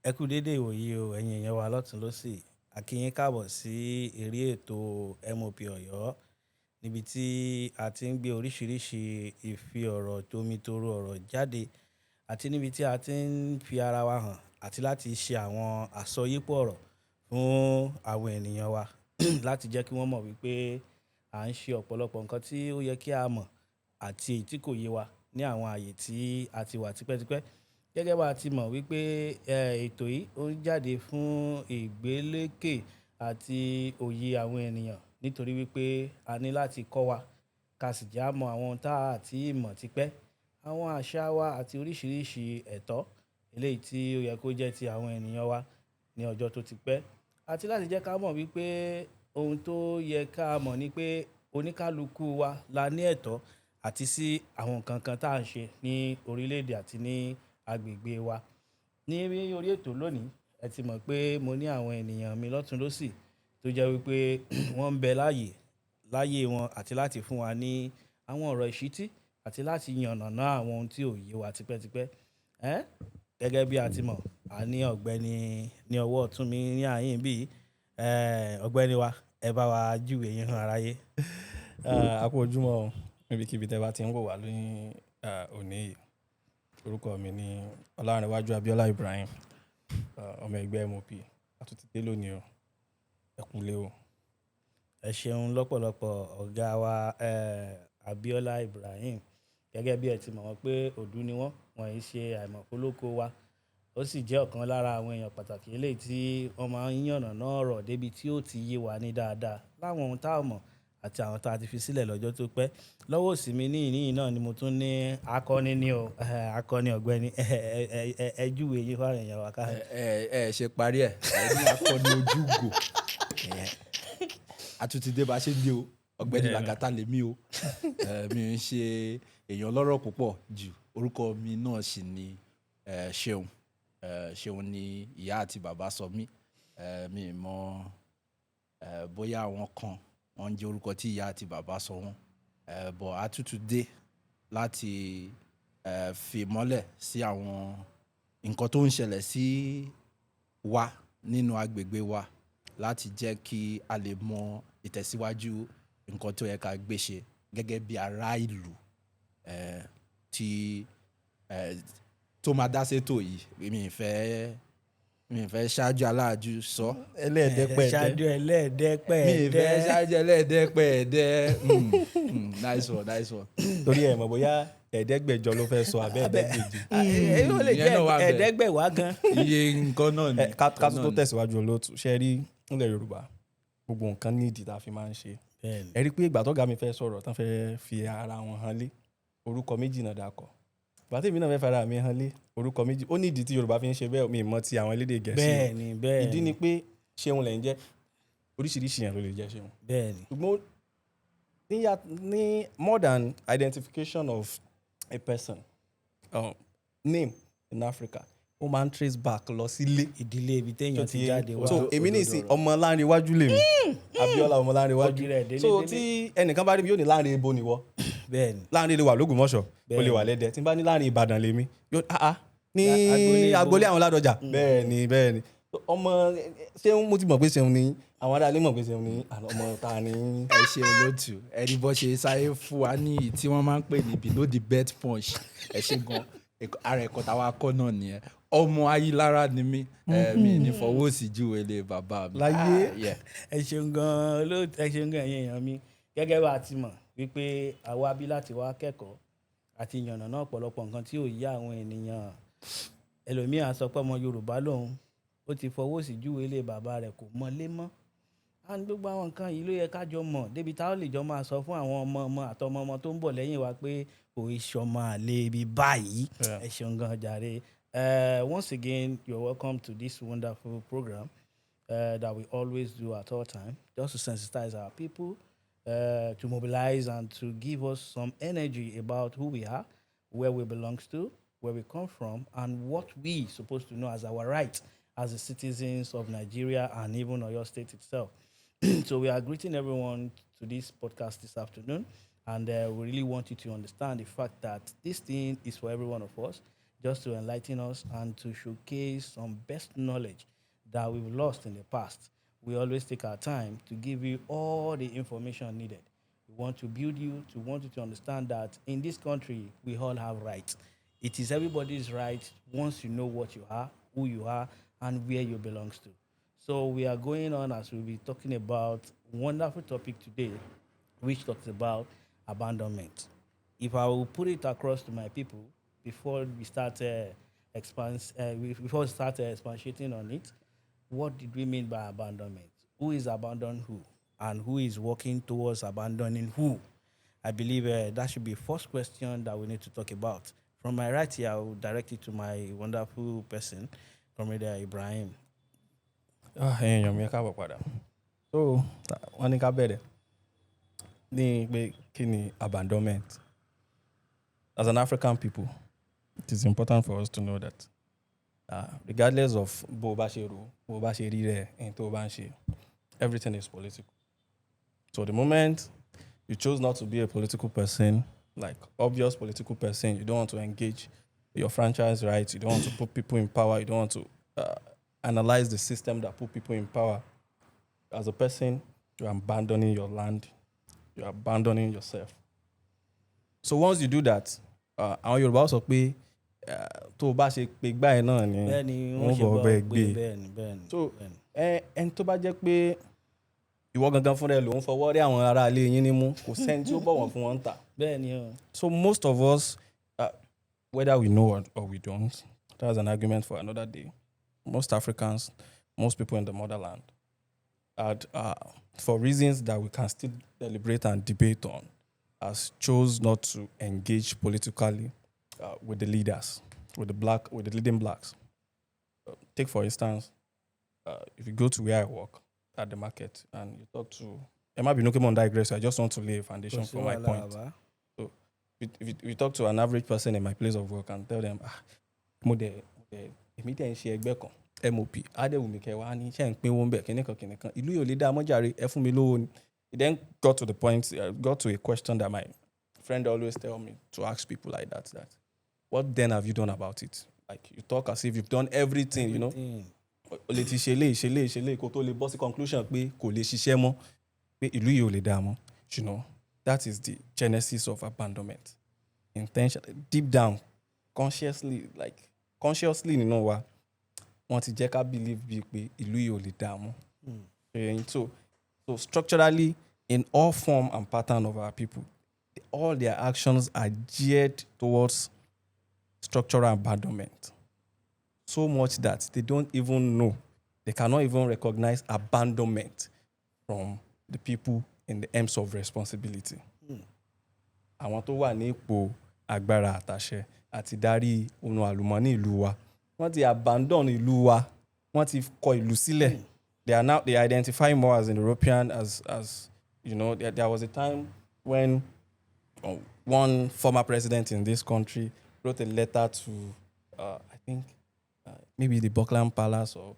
Ẹ kú dédé ìwòyí o, ẹ̀yin èèyàn wa lọ́tùn lósì. A kí yín káàbọ̀ sí eré ètò MOP Ọ̀yọ́ níbi tí a ti ń gbé oríṣiríṣi ìfi ọ̀rọ̀ jomitoro ọ̀rọ̀ jáde àti níbi tí a ti ń fi ara wa hàn àti láti ṣe àwọn àsọyípọ̀ ọ̀rọ̀ fún àwọn ènìyàn wa láti jẹ́ kí wọ́n mọ̀ wípé à ń ṣe ọ̀pọ̀lọpọ̀ nǹkan tí ó yẹ kí a mọ̀ àti èyí tí kò yé wa ní àwọn àyè tí a ti wà tipẹ́tipẹ́. Gẹ́gẹ́ bá a ti mọ̀ wípé ètò yìí ó ń jáde fún ìgbélékè àti òye àwọn ènìyàn nítorí wípé a ní láti kọ́ wa ká sì já mọ àwọn ohun tá a ti mọ̀ tipẹ́, àwọn àṣà wa àti oríṣiríṣi ẹ̀tọ́ eléyìí tí ó yẹ kó jẹ́ ti àwọn ènìyàn wa ní ọjọ́ tó ti pẹ́ àti láti jẹ́ ká mọ̀ wípé ohun tó yẹ ká mọ̀ ni pé oníkálukú wa la ní ẹ̀tọ́ àti sí àwọn nǹkan kan tá à ń ṣe ní orílẹ̀-èdè àti ní agbègbè wa. Ní orí ètò lónìí, ẹ ti mọ̀ pé mo ní àwọn ènìyàn mi lọ́tùn lósì tó jẹ́ wípé wọ́n ń bẹ láyé wọn àti láti fún wa ní àwọn ọ̀rọ̀ ìṣítí àti láti yànnàná àwọn ohun tí ò yé wa tipẹ́tipẹ́. Gẹ́gẹ́ bí a ti mọ̀, a ní ọ̀gbẹ́ni ní ọwọ́ ọ̀tún mi ní àyín bí ọ̀gbẹ́ni wa, ẹ bá wa júwe yín hàn aráyé. A kú ojúmọ́ o, níbikíbi tẹ́ bá ti ń wò wá lóyún òní yìí. Orúkọ mi ni Ọlárẹ̀wájú Abíọ́lá Ibrahim, ọmọ ẹgbẹ́ MOP. A tún ti dé lónìí o, ẹ kúlé o. Ẹ ṣeun lọ́pọ̀lọpọ̀ ọ̀gá wa Abíọ́lá Ibrahim. Gẹ́gẹ́ bí ẹ ti mọ̀ wọ́n pé òdú ni wọ́n yìí ṣe àìmọ̀fólókó wa. Ó sì jẹ́ ọ̀kan lára àwọn èèyàn pàtàkì eléyìí tí wọ́n máa ń yànnàná ọ̀rọ̀ débi tí ó ti yé wa ní dáadáa láwọn ohun tá a mọ̀ àti àwọn tá a ti fi sílẹ̀ lọ́jọ́ tó pẹ́. Lọ́wọ́ òsì mi ní ìníyìí náà ni mo tún ní akọni ní o, akọni ọ̀gbẹ́ni ẹ júwe yín fún àwọn èèyàn wa ká. Ẹ ṣe parí ẹ ní akọni ojúgo. A tún ti dé bá ṣe dé o, ọ̀gbẹ́ni Lagata lèmi o. Mi ń ṣe èèyàn lọ́rọ̀ púpọ̀ jù. Orúkọ mi náà sì ni Ṣeun. Ṣeun ni ìyá àti bàbá sọ mí. Mi mọ̀ bóyá àwọn kan wọ́n jẹ́ orúkọ tí ìyá àti bàbá sọ wọ́n. But a tún ti dé láti fi mọ́lẹ̀ sí àwọn nǹkan tó ń ṣẹlẹ̀ sí wa nínú agbègbè wa láti jẹ́ kí a lè mọ ìtẹ̀síwájú nǹkan tó yẹ ká gbé ṣe gẹ́gẹ́ bí ará ìlú tí tó máa dá sétò yìí. Mi ì fẹ́ ṣáájú aláàjú sọ. Ṣáájú ẹlẹ́ẹ̀dẹ́pẹ̀ẹ́dẹ́. Mi ì fẹ́ ṣáájú ẹlẹ́ẹ̀dẹ́pẹ̀ẹ́dẹ́. Nice one. Torí ẹ̀ mọ̀ bóyá ẹ̀ẹ́dẹ́gbẹ̀jọ ló fẹ́ sọ abẹ́ ẹ̀ẹ́dẹ́gbẹ̀jì. Ó lè jẹ́ ẹ̀ẹ́dẹ́gbẹ̀wá gan. Iye nǹkan náà ni. Ká tó tẹ̀síwájú olóòtú, ṣe rí nílẹ̀ Yorùbá gbogbo nǹkan ní ìdí tá a fi máa ń ṣe. Ẹ rí pé ìgbà tọ́gá mi fẹ́ sọ̀rọ̀ tán fẹ́ fi ara wọn hàn lé, orúkọ méjì náà dàkọ̀. Ìgbà tí èmi náà fẹ́ fara mi hàn lé, orúkọ méjì. Ó ní ìdí tí Yorùbá fi ń ṣe bẹ́ẹ̀, mi mọ̀ ti àwọn elédè Gẹ̀ẹ́sì. Bẹ́ẹ̀ni. Ìdí ni pé Ṣeun lẹ̀ ń jẹ́, oríṣiríṣi yẹn ló lè jẹ́ Ṣeun. Bẹ́ẹ̀ni. Ṣùgbọ́n ní more than identification of a person, name in Africa, ó máa ń trace back lọ sílé. Ìdílé ibi téèyàn ti jáde wá. So èmi ní ìsìn ọmọ Láńrewájú lèmi, Abíọ́lá ọmọ Láńrewájú. So tí ẹnìkan bá rí mi yóò ní Láńre ibo nìwọ. Bẹ́ẹ̀ni. Láńre lè wà l'Ógbómọ̀ṣọ́, ó lè wà l'Ẹdẹ. Tí n bá ní Láńre Ìbàdàn lèmi, yóò ní agboolé àwọn Ládọjà. Bẹ́ẹ̀ni. Ọmọ Ṣeun, mo ti mọ̀ pé Ṣeun ni àwọn aráalé mọ̀ pé Ṣeun ni ọmọ ta ni. Ẹ ṣe olóòtú, ẹni bọ́ ṣe sáré fún wa ní ìyí tí wọ́n máa ń pè ní below the belt punch. Ẹ ṣe gan, ara ẹ̀kọ́ táwa kọ́ náà nìyẹn. Ọmọ Ayílára ni mí, mi ní fọwọ́ sí ju ilé bàbá mi. Láyé. Ẹ ṣeun gan olóòtú, ẹ ṣeun gan ẹ̀yin èèyàn mi. Gẹ́gẹ́ bá a ti mọ̀ wípé àwa bí láti wá kẹ́kọ̀ọ́ àti yànnàná ọ̀pọ̀lọpọ̀ nǹkan tí ò yé àwọn ènìyàn. Ẹlòmíràn sọ pé ọmọ Yorùbá lòun, ó ti fọwọ́ sí ju ilé bàbá rẹ̀ kò mọ́lé mọ́. Gbogbo àwọn nǹkan yìí ló yẹ ká jọ mọ̀ débi táwọn lè jọ máa sọ fún àwọn ọmọ àtọmọ tó ń bọ̀ lẹ́yìn wa pé kò ìṣọmọ àlè ibi báyìí. Ẹ ṣeun gan jàre. Once again, you're welcome to this wonderful program that we always do at all time, just to sensitize our people, to mobilize and to give us some energy about who we are, where we belong to, where we come from, and what we supposed to know as our right as the citizens of Nigeria and even Oyo State itself. So we are greeting everyone to this podcast this afternoon, and we really want you to understand the fact that this thing is for every one of us. just to enlighten us and to showcase some best knowledge that we've lost in the past. We always take our time to give you all the information needed. We want to build you, to want you to understand that in this country, we all have rights. It is everybody's right once you know what you are, who you are, and where you belong to. So we are going on as we'll be talking about wonderful topic today, which talks about abandonment. If I will put it across to my people before we start before we start expatiating on it, what did we mean by abandonment? Who is abandoned who? And who is working towards abandoning who? I believe that should be first question that we need to talk about. From my right here, I will direct it to my wonderful person, Comrade Ibrahim. Èèyàn mi ẹ káàbọ̀ padà. So wọ́n ní ká bẹ̀rẹ̀ ní pé kí ni abandonment. As an African people, it is important for us to know that regardless of bó bá ṣe rò, bó bá ṣe rí rẹ̀, ẹni tó bá ń ṣe, everything is political. So the moment you chose not to be a political person, like obvious political person, you don't want to engage your franchise rights, you don't want to put people in power, you don't want to analyze the system that put people in power. As a person, you're abandoning your land, you're abandoning yourself. So once you do that, àwọn Yorùbá sọ pé tó o bá ṣe pé gbá ẹ náà ni wọ́n bọ̀ bẹ́ẹ̀ gbé. So ẹni tó bá jẹ́ pé ìwọ gangan fúnra ẹ ló ń fọwọ́ rí àwọn ará ilé yín nímú, kò sẹ́ni tí ó bọ̀wọ̀ fún wọn tà. So most of us, whether we know or we don't, that's an argument for another day. Most Africans, most people in the motherland, had, for reasons that we can still deliberate and debate on, has chose not to engage politically with the leaders, with the leading blacks. Take for instance, if you go to where I work at the market and you talk to, it might be no on digress. I just want to lay a foundation for my point. So if you talk to an average person in my place of work and tell them, èmi ṣe ẹgbẹ́ kan MOP adéwùmí kẹwàá ní ṣe ń pín owó ń bẹ̀ kìnìkan ìlú yóò lè dá mọ́jàre ẹ fún mi lówó ni. It then got to a question that my friend always tell me to ask people like that what then have you done about it? Like you talk as if you've done everything. You know, o lè ti ṣe lé kó tó lè bọ́ sí conclusion pé kò lè ṣiṣẹ́ mọ́ pé ìlú yóò lè dá mọ́. You know, that is the genesis of abandonment. Intention, deep down, consciously nínú wa wọ́n ti jẹ́ ká believe bíi pé ìlú yìí ò lè dá mọ́. So structurally, in all form and pattern of our people, all their actions are geared towards structural abandonment. So much that they don't even know, they cannot even recognize abandonment from the people in the terms of responsibility. Àwọn tó wà ní ipò agbára àtàṣẹ àti darí ohun àlùmọ́ọ́nì ìlú wa, wọ́n ti abandon ìlú wa, wọ́n ti kọ ìlú sílẹ̀. They identify more as an European, as you know. There was a time when one former president in this country wrote a letter to, I think, maybe the Buckingham Palace or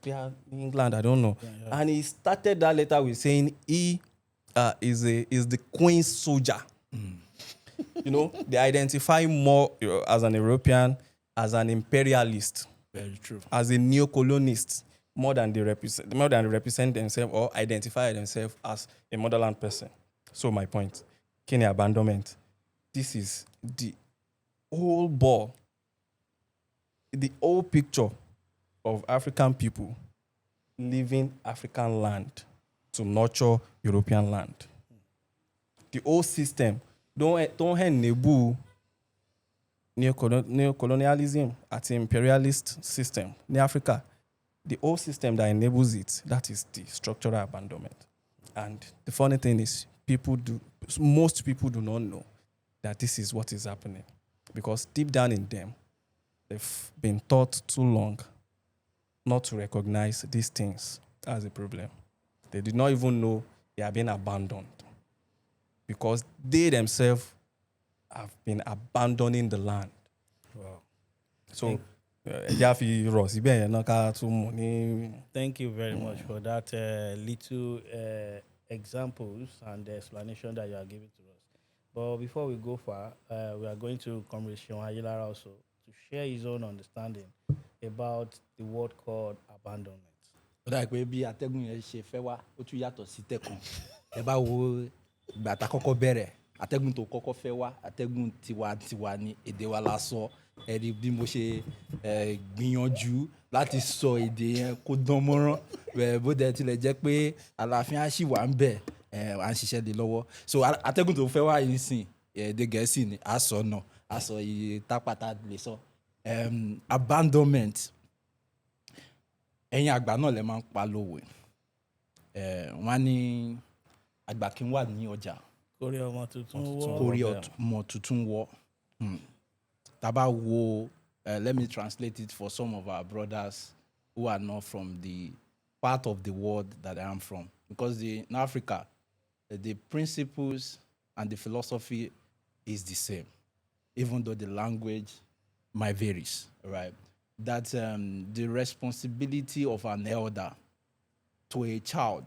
England, I don't know. Yeah. And he started that letter with saying he is the Queen's soldier. You know, they identify more as an European, as an imperialist. Very true. As a neo-colonist, more than they represent themselves or identify themselves as a motherland person. So my point, Kenya abandonment. This is the whole ball, the whole picture of African people leaving African land to nurture European land. The whole system don't enable neocolonialism at imperialist system in Africa. The whole system that enables it, that is the structural abandonment. And the funny thing is, most people do not know that this is what is happening. Because deep down in them, they've been taught too long not to recognize these things as a problem. They did not even know they are being abandoned. Because they themselves have been abandoning the land. Wow. So, thank you very much for that little examples and the explanation that you are giving to us. But before we go far, we are going to Comrade Seun Ayilara also to share his own understanding about the word called abandonment. ó dà pé bí atẹ́gùn yẹn ṣe fẹ́ wá ó tún yàtọ̀ sí tẹ̀kàn ẹ bá wo ìgbà tá kọ́kọ́ bẹ̀rẹ̀ atẹ́gùn tó kọ́kọ́ fẹ́ wá atẹ́gùn tiwa ní èdè wa la sọ ẹ rí bí mo ṣe gbìyànjú láti sọ èdè yẹn kó dán mọ́rán bó dẹ̀ tilẹ̀ jẹ́ pé àlàáfíà ṣì wà ń bẹ̀ à ń ṣiṣẹ́ lé lọ́wọ́ so atẹ́gùn tó fẹ́ wá yìí sìn èdè gẹ̀ẹ́sì ni a sọ náà a sọ iye tápàtà lè sọ abandonment ẹ̀yin àgbà náà lè máa ń pa lówe wọ́n á ní àgbà kí n wà ní ọjà kórè ọmọ tuntun wọ́. kórè ọmọ tuntun wọ́ tá bá wo let me translate it for some of our brothers who are not from the part of the world that I am from because in Africa the principles and the philosophy is the same even though the language might varies, right? That the responsibility of an elder to a child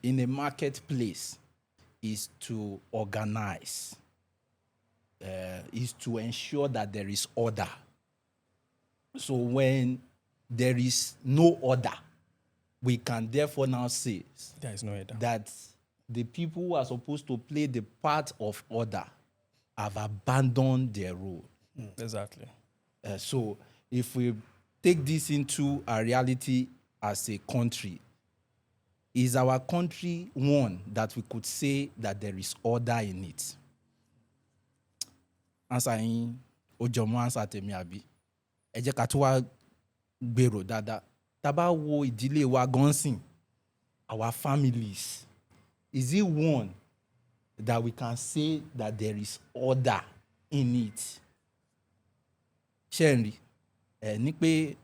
in a marketplace is to organize, is to ensure that there is order. So when there is no order, we can therefore now say there is no order. That the people who are supposed to play the part of order have abandoned their role. Exactly. So if we take this into a reality as a country, is our country one that we could say that there is order in it? Answer yín ojomo answer tèmi àbí. Ẹ jẹ́ ká tún wá gbèrò dáadáa. Tá bá wo ìdílé wa gan sìn, our families, is it one that we can say that there is order in it? Ṣé ń rí ní pé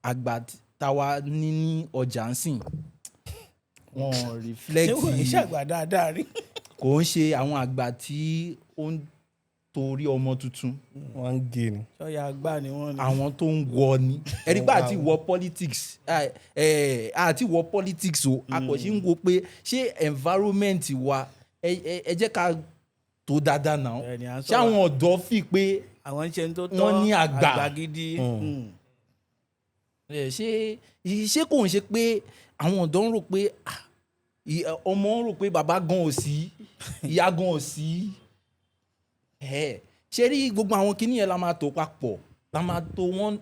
àgbà táwa ní ọjà ń sìn wọ́n reflect. ṣé wọ́n ń ṣàgbà dáadáa rí. Kò ń ṣe àwọn àgbà tí ó ń torí ọmọ tuntun. Wọ́n ń gé ni. sọ́yà àgbà ni wọ́n ní. Àwọn tó ń wọ ni. ẹ̀rí pé àti wọ politics àti wọ politics o àkọ́ṣe ń wo pé ṣé environment wa ẹ jẹ́ ká tó dáadáa náà ṣé àwọn ọ̀dọ́ fi pé àwọn ń ṣe tó tọ́ wọ́n ní àgbà gidi. ṣé kò ń ṣe pé àwọn ọ̀dọ́ ń rò pé ọmọ ń rò pé bàbá gan ò sí ìyá gan ò sí ṣe rí gbogbo àwọn kinní yẹn la máa tó papọ̀ la máa tó wọ́n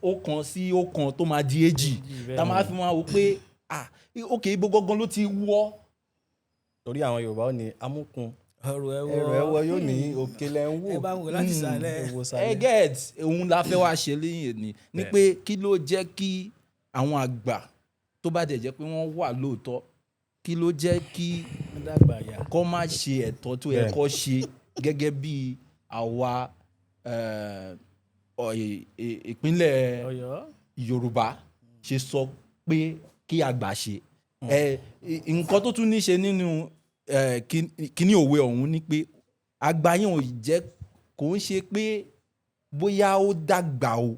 ọ̀kan sí ọ̀kan tó máa di èjì la máa fi máa wò pé òkè ibo gangan ló ti wọ́. Torí àwọn Yorùbá ò ní amúkun ẹrù ẹwọ yóò ní òkèlè ń wò. ẹ bá ń wò láti sàlẹ̀. get òun la fẹ́ wá ṣe lẹ́yìn ni pé kí ló jẹ́ kí àwọn àgbà tó bá dẹ̀ jẹ́ pé wọ́n wà lóòótọ́ kí ló jẹ́ kí kọ́ má ṣe ẹ̀tọ́ tó yẹ kó ṣe gẹ́gẹ́ bí àwa ìpínlẹ̀ Yorùbá ṣe sọ pé kí àgbà ṣe. Nǹkan tó tún ní ṣe nínú kíní òwe ọ̀hún ni pé àgbà yẹn ò jẹ́ kò ń ṣe pé bóyá ó dàgbà o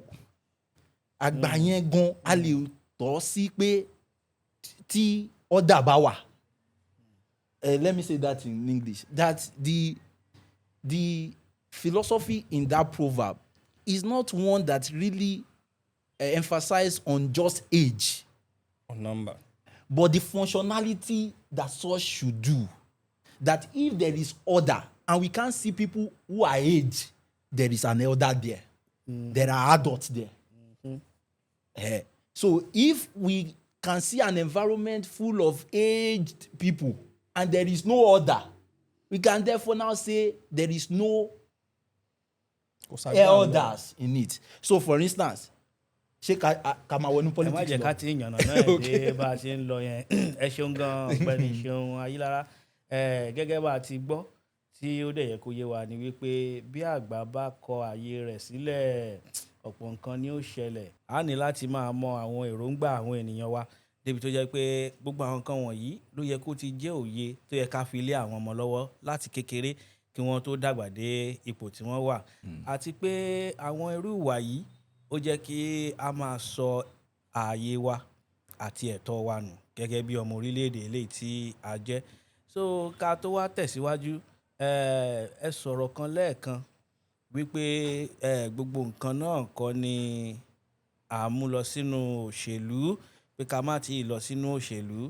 àgbà yẹn gan a lè tọ́ sí pé tí ọ̀dà bá wà. Let me say that in English, that the philosophy in that proverb is not one that really emphasizes on just age or number, but the functionality that such should do. That if there is order and we can't see people who are aged, there is an elder there. There are adults there. So if we can see an environment full of aged people and there is no order, we can therefore now say there is no elders in it. So for instance, ṣé ká máa wọnú politics lọ. ẹ má jẹ́ ká ti yànnà náà dé bá a ṣe ń lọ yẹn. Ẹ ṣeun gan ọ̀gbẹ́ni Ṣeun Ayílára. Gẹ́gẹ́ bá a ti gbọ́ tí ó dẹ̀ yẹ kó yé wa ni wípé bí àgbà bá kọ ààyè rẹ̀ sílẹ̀ ọ̀pọ̀ nǹkan ni ó ṣẹlẹ̀. A ní láti máa mọ àwọn èròǹgbà àwọn ènìyàn wa débi tó jẹ́ pé gbogbo àwọn nǹkan wọ̀nyí ló yẹ kó ti jẹ́ òye tó yẹ ká fi lé àwọn ọmọ lọ́wọ́ láti kékeré kí wọ́n tó dàgbà dé ipò tí wọ́n wà. Àti pé àwọn irú ìwà yìí ó jẹ́ kí a máa sọ ààyè wa àti ẹ̀tọ́ wa nù gẹ́gẹ́ bí ọmọ orílẹ̀-èdè eléyìí tí a jẹ́. So ká tó wá tẹ̀síwájú ẹ sọ̀rọ̀ kan lẹ́ẹ̀kan wípé gbogbo nǹkan náà kọ́ ni à ń mú lọ sínú òṣèlú pé ká má ti lọ sínú òṣèlú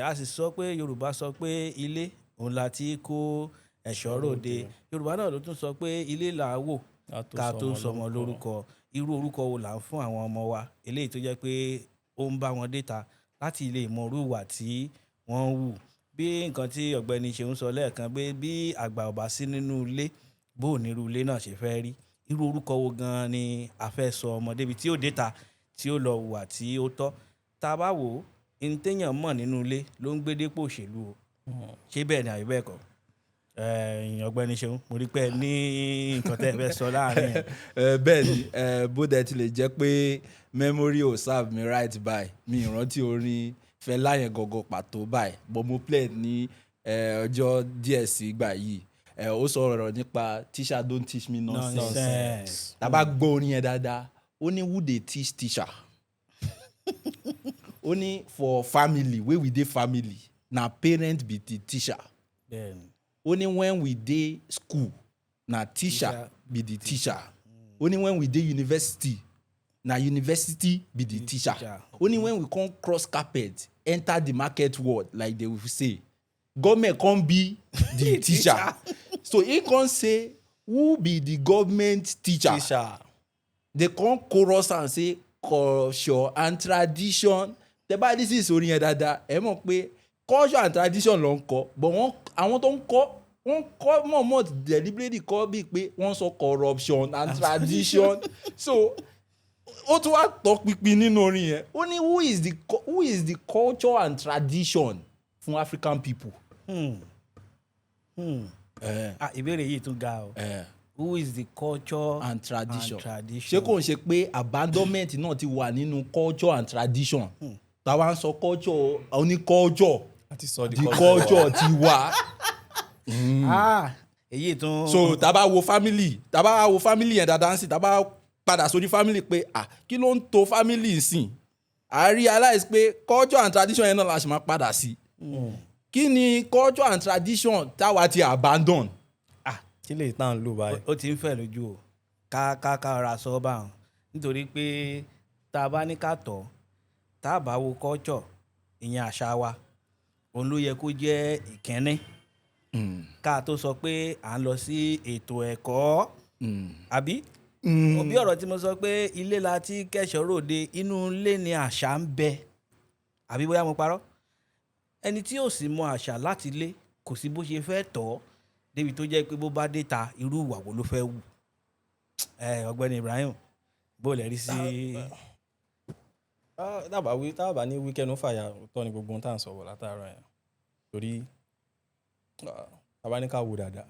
a sì sọ pé Yorùbá sọ pé ilé òun la ti kó ẹ̀ṣọ́ ròde Yorùbá náà ló tún sọ pé ilé là á wò ká tó sọmọ lórúkọ irú orúkọ wo là ń fún àwọn ọmọ wa eléyìí tó jẹ́ pé ó ń bá wọn déta láti lè mọ irú ìwà tí wọ́n ń hù bí nǹkan tí ọ̀gbẹ́ni Ṣeun sọ lẹ́ẹ̀kan pé bí àgbà ò bá sí nínú ilé bó ò ní irú ilé náà ṣe fẹ́ rí irú orúkọ wo gan-an ni a fẹ́ sọ ọmọdé bíi tí ó déta tí ó lọ hùwà tí ó tọ́ tá a bá wò ó ní téèyàn mọ̀ nínú ilé ló ń gbé dépò òṣèlú o ṣé bẹ́ẹ̀ ni àbí bẹ́ẹ̀ kọ́ ọ̀gbẹ́ni Ṣeun mo rí pé ní nǹkan tẹ́ ẹ fẹ́ sọ láàrin ẹ̀. bẹ́ẹ̀ ni bó dẹ̀ ti lè jẹ́ pé memory ò serve me right by mi ìrántí orin Fẹlá yẹn gọ́gọ́ pàtó báyìí but mo play ní ọjọ́ díẹ̀ sí ìgbà yìí ó sọ̀rọ̀ nípa teacher don't teach me nonsense tá bá gbọ́ orin yẹn dáadáa ó ní who dey teach teacher ó ní for family wey we dey family na parent be the teacher ó ní when we dey school na teacher be the teacher ó ní when we dey university na university be the teacher ó ní when we come cross carpet enter the market world like they will say government come be the teacher so he come say who be the government teacher they come chorus am say culture and tradition tẹ́ bá dí sí ìsòrí yẹn dáadáa ẹ mọ̀ pé culture and tradition ló ń kọ́ but àwọn tó ń kọ́ wọ́n kọ́ mọ̀ọ́mọ̀ deliberately kọ́ bíi pé wọ́n sọ corruption and tradition so ó tún wá tọ́ pinpin nínú orin yẹn ó ní who is the culture and tradition fún African people. ìbéèrè yìí tún ga o who is the culture and tradition ṣé kò ń ṣe pé abandonment náà ti wà nínú culture and tradition táwa ń sọ culture oní culture the culture ti wà. èyí tún. so tá bá wo family yẹn dáadáa ń sìn tá bá padà sórí family pé kí ló ń to family sìn I realize pé culture and tradition yẹn náà la ṣe máa padà sí. kí ni culture and tradition táwa ti abandon. kí lè tán lò báyìí. ó ti ń fẹ́ lójú o ká ra sọ báwọn nítorí pé tá a bá ní ká tọ̀ tá a bá wo culture ìyẹn àṣà wa òun ló yẹ kó jẹ́ ìkíní ká tó sọ pé à ń lọ sí ètò ẹ̀kọ́ àbí òbí ọ̀rọ̀ tí mo sọ pé ilé la ti kẹ́ṣọ́ ròde inú ilé ni àṣà ń bẹ àbí bóyá mo parọ́ ẹni tí ò sì mọ àṣà láti ilé kò sí bó ṣe fẹ́ tọ́ débi tó jẹ́ pé bó bá dé ta irú ìwà wo ló fẹ́ wù ọ̀gbẹ́ni Ibrahim bó lè rí sí. tábà ní wíkẹ́ndù fàyà tọ́ ni gbogbo ohun tá à ń sọ̀rọ̀ látàárọ̀ yẹn torí tábà ní ká wò dáadáa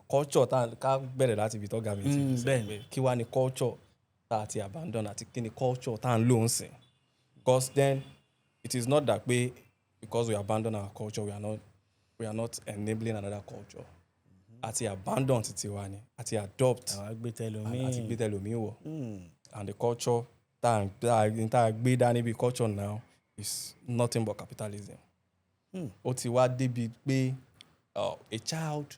culture ká bẹ̀rẹ̀ láti ibi tó ga mi ti bẹ́ẹ̀ kí wá ní culture tá a ti abandon àti kí ni culture tá à ń lò ń sìn because then it is not that pé because we abandon our culture we are not enabling another culture àti abandon ti tiwa ni àti adopt àti gbé tẹlòmíì wọ̀ and the culture tá a gbé dání bí culture now is nothing but capitalism. ó ti wá débi pé a child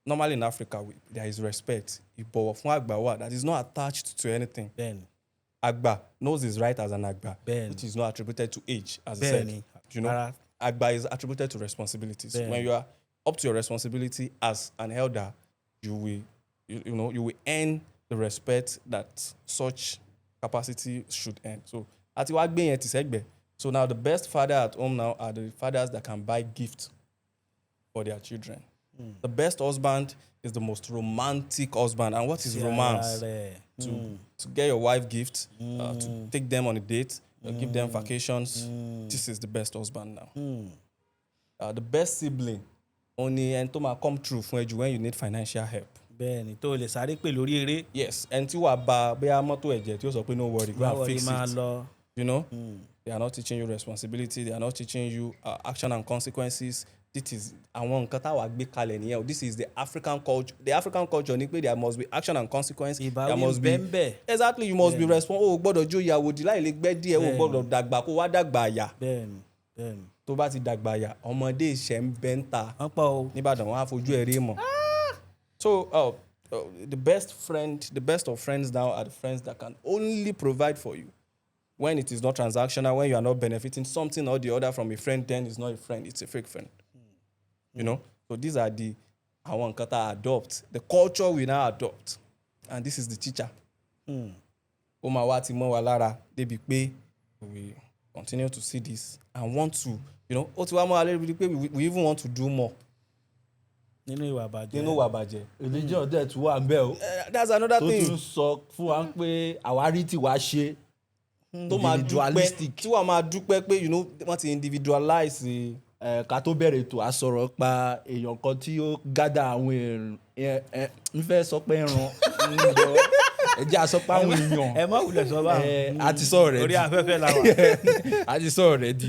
normally in Africa there is respect ìbọ̀wọ̀ fún àgbà wà that is not attached to anything. Àgbà knows his right as an àgbà which is not attributed to age as I said. You know, àgbà is attributed to responsibilities. When you are up to your responsibility as an elder, you will earn the respect that such capacity should earn. So àti wá gbé yẹn ti sẹ́gbẹ̀. So now the best father at home now are the fathers that can buy gifts for their children. The best husband is the most romantic husband. And what is romance? To get your wife gifts, to take them on a date, give them vacations. This is the best husband now. The best sibling only ẹni tó máa come through fún ẹ when you need financial help. Bẹ́ẹ̀ni tó lè sáré pè lórí eré. Yes, ẹni tí wàá bá bóyá mọ́tò ẹ̀jẹ̀ tí ó sọ pé no worry, go and fix it. You know, they are not teaching you responsibility. They are not teaching you action and consequences. This is àwọn nǹkan táwa gbé kalẹ̀ nìyẹn. This is the African culture. The African culture ní pé there must be action and consequence. There must be exactly you must be responsible. O gbọ́dọ̀ jó ìyàwó di láì lè gbẹ́ díẹ̀. O gbọ́dọ̀ dàgbà kó wá dàgbà àyà. Bẹ́ẹ̀ni. Tó bá ti dàgbà àyà ọmọdé ìṣẹ́ ń bẹ́ ń ta. Níbàdàn wọn á fojú ẹ̀ rí mọ̀. So the best of friends now are the friends that can only provide for you. When it is not transactional, when you are not benefiting something or the other from a friend, then it's not a friend, it's a fake friend. You know? So these are the àwọn nǹkan tá adopt. The culture we now adopt. And this is the teacher. Ó máa wá ti mọ́ wa lára débi pé we continue to see this and want to, you know, ó ti wá mọ́ wa lébi pé we even want to do more. Nínú ìwà àbàjẹ́. Religion dẹ̀ tún wà ń bẹ̀ o. That's another thing. Tó tún sọ fún wa pé àwárí tí wàá ṣe. Tó máa dúpẹ́ tí wàá máa dúpẹ́ pé, you know, wọ́n ti individualize. Ká tó bẹ̀rẹ̀ ètò àsọ̀rọ̀ pa èèyàn kan tí ó gádà àwọn èèyàn ń fẹ́ sọ pé ẹran ẹ jẹ́ àsọ pé àwọn èèyàn ẹ má wulẹ̀ sọ bá a ti sọ̀rọ̀ rẹ̀ di orí afẹ́fẹ́ la wà. a ti sọ̀rọ̀ rẹ̀ di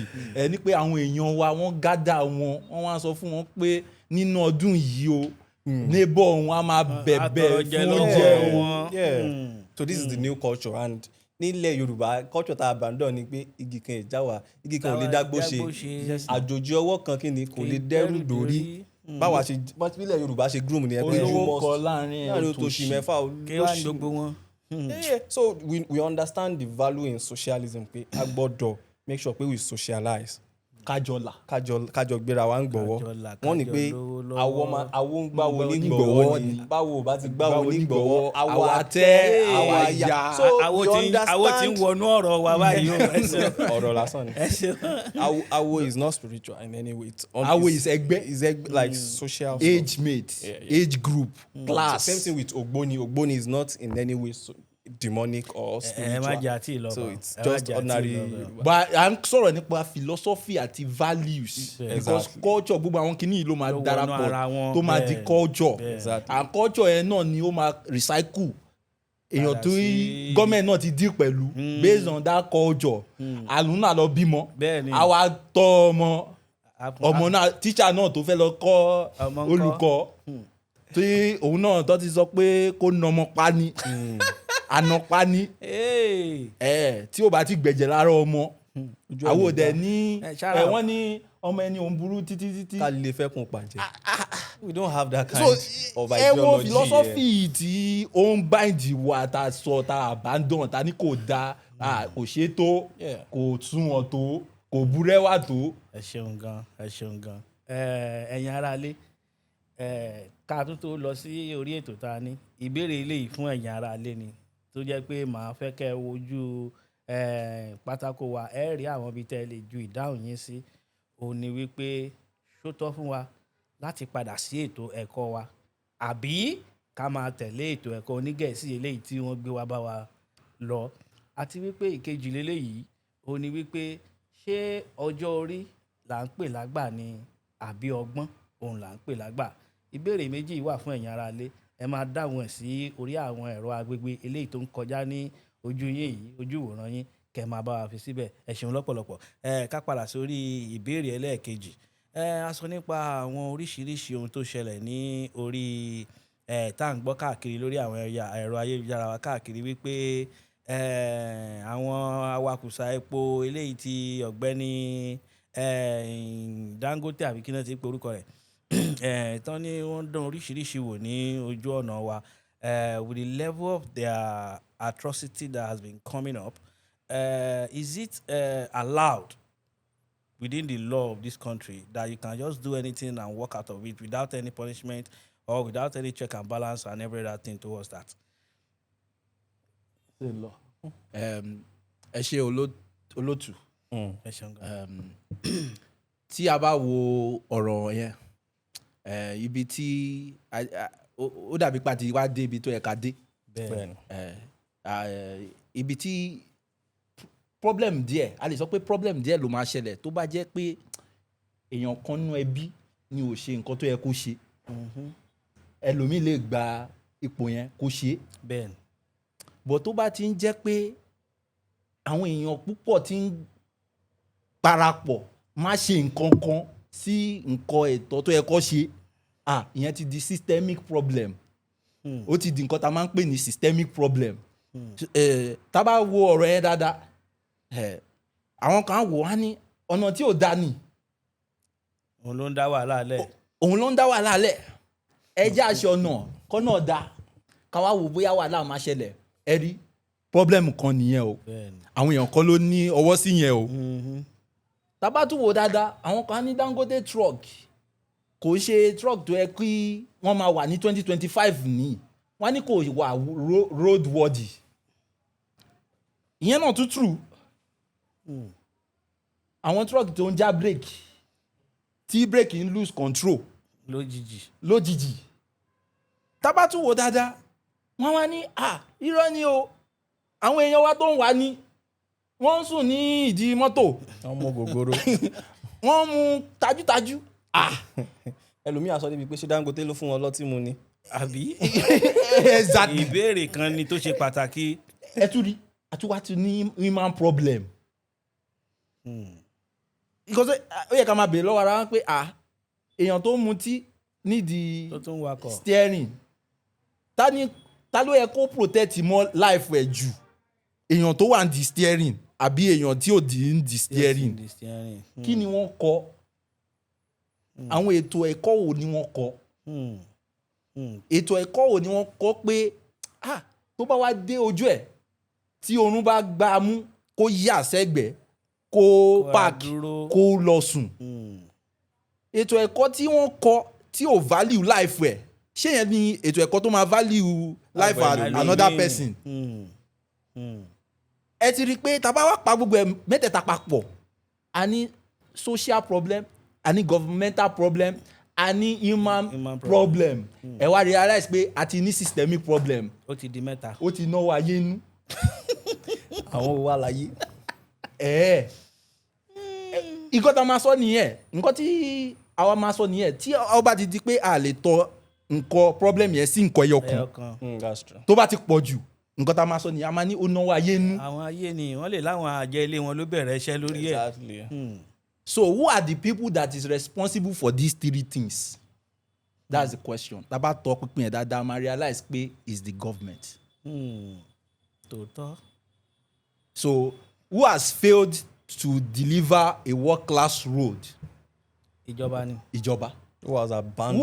ní pé àwọn èèyàn wa wọ́n gádà wọ́n wá sọ fún wọn pé nínú ọdún yìí o neighbor wọn á máa bẹ̀bẹ̀ fún oúnjẹ wọn. So this is the new culture, and nílẹ̀ Yorùbá culture tá abandon ni pé igi kan ìjáwá igi kan ò lè dágbó ṣe àjòjì ọwọ́ kan kí ni kò lè dẹ́rù dórí báwa ṣe bílẹ̀ Yorùbá ṣe groom ni ẹ pé olówó kọ láàrin òtòṣì mẹ́fà olóṣì gbogbo wọn. So we understand the value in socialism pé a gbọ́dọ̀ make sure pé we socialize kájọ gbéra wa ń gbọ́wọ́ wọ́n ní pé àwo ń gbáwo ní gbọ́wọ́ ni báwo bá ti gbáwo ní gbọ́wọ́ àwo àtẹ́ àwo àyà. So àwo tí ń wọnú ọ̀rọ̀ wa báyìí o. ọ̀rọ̀ lásán ni. Àwo is not spiritual in any way. Àwo is ẹgbẹ́ like social age mate, age group, class. Same thing with Ogboni. Ogboni is not in any way demonic or spiritual. So it's just ordinary. But I'm sọ̀rọ̀ nípa philosophy àti values. Because culture gbogbo àwọn kìíní ló máa darapọ̀ tó máa di culture. And culture yẹn náà ni ó máa recycle. Èèyàn tó gọ́ọ̀mẹ̀ntì náà ti deal pẹ̀lú based on that culture. Àlùnà lọ bímọ. Àwa tọ́ ọmọ náà teacher náà tó fẹ́ lọ kọ́ olùkọ́. Tí òun náà tó ti sọ pé kó nà ọmọ pa ni. Ànàpá ni tí ó bá ti gbẹ̀jẹ̀ lára ọmọ àwọn òdẹ ní wọ́n ní ọmọ ẹni òun burú títí. ká lè fẹ́ kún pàjẹ́. We don't have that kind of ideology. Ẹ wo philosophy tí ó ń bind wa ta sọ ta abandon ta ní kò dáa kò ṣe tó kò túnwọ̀n tó kò búrẹ́wà tó. Ẹ ṣeun gan ẹ̀yin aráalé ká tó lọ sí orí ètò ta ní ìbéèrè eléyìí fún ẹ̀yin aráalé ni tó jẹ́ pé màá fẹ́ kẹ́ wojú pátákó wa ẹ rí àwọn ibi tẹ́ lè ju ìdáhùn yín sí. Ó ní wípé ṣó tọ́ fún wa láti padà sí ètò ẹ̀kọ́ wa àbí ká máa tẹ̀lé ètò ẹ̀kọ́ onígẹ̀ẹ́sì eléyìí tí wọ́n gbé wá bá wa lọ. Àti wípé ìkejì lélẹ́yìí ó ní wípé ṣé ọjọ́ orí là ń pè lágbà ni àbí ọgbọ́n òun là ń pè lágbà. Ìbéèrè méjì wà fún ẹ̀yin aráalé. Ẹ máa dáhùn ẹ̀ sí orí àwọn ẹ̀rọ agbègbè eléyìí tó ń kọjá ní ojú yín yìí ojú ìwòran yín kẹ́ máa bá wa fi síbẹ̀. Ẹ ṣeun lọ́pọ̀lọpọ̀. Ká padà sórí ìbéèrè ẹlẹ́ẹ̀kejì. A sọ nípa àwọn oríṣiríṣi ohun tó ṣẹlẹ̀ ní orí tá à ń gbọ́ káàkiri lórí àwọn ẹ̀rọ ayélujára wa káàkiri wípé àwọn awakùsà epo eléyìí tí ọ̀gbẹ́ni Dangote àbí kí náà ti pe orúkọ rẹ̀ tán ni wọ́n dán oríṣiríṣi wò ní ojú ọ̀nà wa with the level of their atrocity that has been coming up. Is it allowed within the law of this country that you can just do anything and walk out of it without any punishment or without any check and balance and every other thing towards that? Ẹ ṣe olótù. Ẹ ṣeun gan. Tí a bá wo ọ̀rọ̀ yẹn ibi tí ó dàbí pàtí wá dé ibi tó yẹ ká dé. Ibi tí problem díẹ̀ a lè sọ pé problem díẹ̀ ló máa ṣẹlẹ̀ tó bá jẹ́ pé èèyàn kan nínú ẹbí ni ò ṣe nǹkan tó yẹ kó ṣe. Ẹlòmíì lè gba ipò yẹn kó ṣe. Bọ̀ tó bá ti ń jẹ́ pé àwọn èèyàn púpọ̀ ti ń parapọ̀ má ṣe nǹkan kan sí nǹkan ẹ̀tọ́ tó yẹ kó ṣe ìyẹn ti di systemic problem. Ó ti di nǹkan tá a máa ń pè ní systemic problem. Tá a bá wo ọ̀rọ̀ yẹn dáadáa àwọn kan wò wá ní ọ̀nà tí ò dá ni. Òun ló ń dá wàhálà lẹ̀. Òun ló ń dá wàhálà lẹ̀. Ẹ jẹ́ àṣẹ ọ̀nà kọ́ náà dá. ká wá wò bóyá wàhálà máa ṣẹlẹ̀ ẹ rí problem kan nìyẹn o àwọn èèyàn kan ló ní ọwọ́ sí yẹn o tá bá tún wò dáadáa àwọn kan ní Dangote truck kò ṣe truck tó yẹ kí wọ́n máa wà ní 2025 ní wọ́n ní kò wà road worthy ìyẹn náà tún true àwọn truck tó ń já brake tí brake ń lose control lójijì tá bá tún wò dáadáa wọ́n wá ní irọ́ ni o àwọn èèyàn wa tó ń wà ní wọ́n ń sùn ní ìdí mọ́tò wọ́n mú gògóró wọ́n mú tajútajú ẹlòmíà sọ débi pé ṣé Dangote ló fún wọn lọ́tí mu ni. àbí exactly ìbéèrè kan ni tó ṣe pàtàkì. ẹ tún rí àtúwá ti ní human problem. because ó yẹ ká máa bèèrè lọ́wọ́ ara wọn pé èèyàn tó ń mutí nídìí steering ta ló yẹ kó protect mọ́ life ẹ̀ jù èèyàn tó wà ní di steering àbí èèyàn tí ò di ní di steering kí ni wọ́n kọ́ àwọn ètò ẹ̀kọ́ wo ni wọ́n kọ́ ètò ẹ̀kọ́ wo ni wọ́n kọ́ pé tó bá wá dé ojú ẹ̀ tí oorun bá gbá a mú kó yà sẹ́gbẹ̀ẹ́ kó park kó lọ sùn ètò ẹ̀kọ́ tí wọ́n kọ́ tí ò value life ẹ̀ ṣé yẹn ni ètò ẹ̀kọ́ tó máa value life another person ẹ ti rí i pé tá bá wá pa gbogbo ẹ̀ mẹ́tẹ̀ẹ̀ta papọ̀ a ní social problem a ní governmental problem a ní human problem ẹ wá realize pé a ti ní systemic problem ó ti di mẹ́ta ó ti náwó ayé nú àwọn ò wá láyé nǹkan tá a máa sọ nìyẹn nǹkan tí àwa máa sọ nìyẹn tí ọba ti di pé a lè tọ nǹkan problem yẹn sí nǹkan ẹyọ kan tó bá ti pọ̀ jù nǹkan tá a máa sọ nìyẹn a máa ní ó náwó ayé nú. àwọn ayé ni wọ́n lè láwọn àjẹ ilé wọn ló bẹ̀rẹ̀ iṣẹ́ lórí ẹ̀. So who are the people that is responsible for these three things? That's the question. Tá bá tọ́ pínpín ẹ̀ dáadáa máa realize pé is the government. Tòótọ́. So who has failed to deliver a world-class road? Ìjọba ni. Ìjọba. Who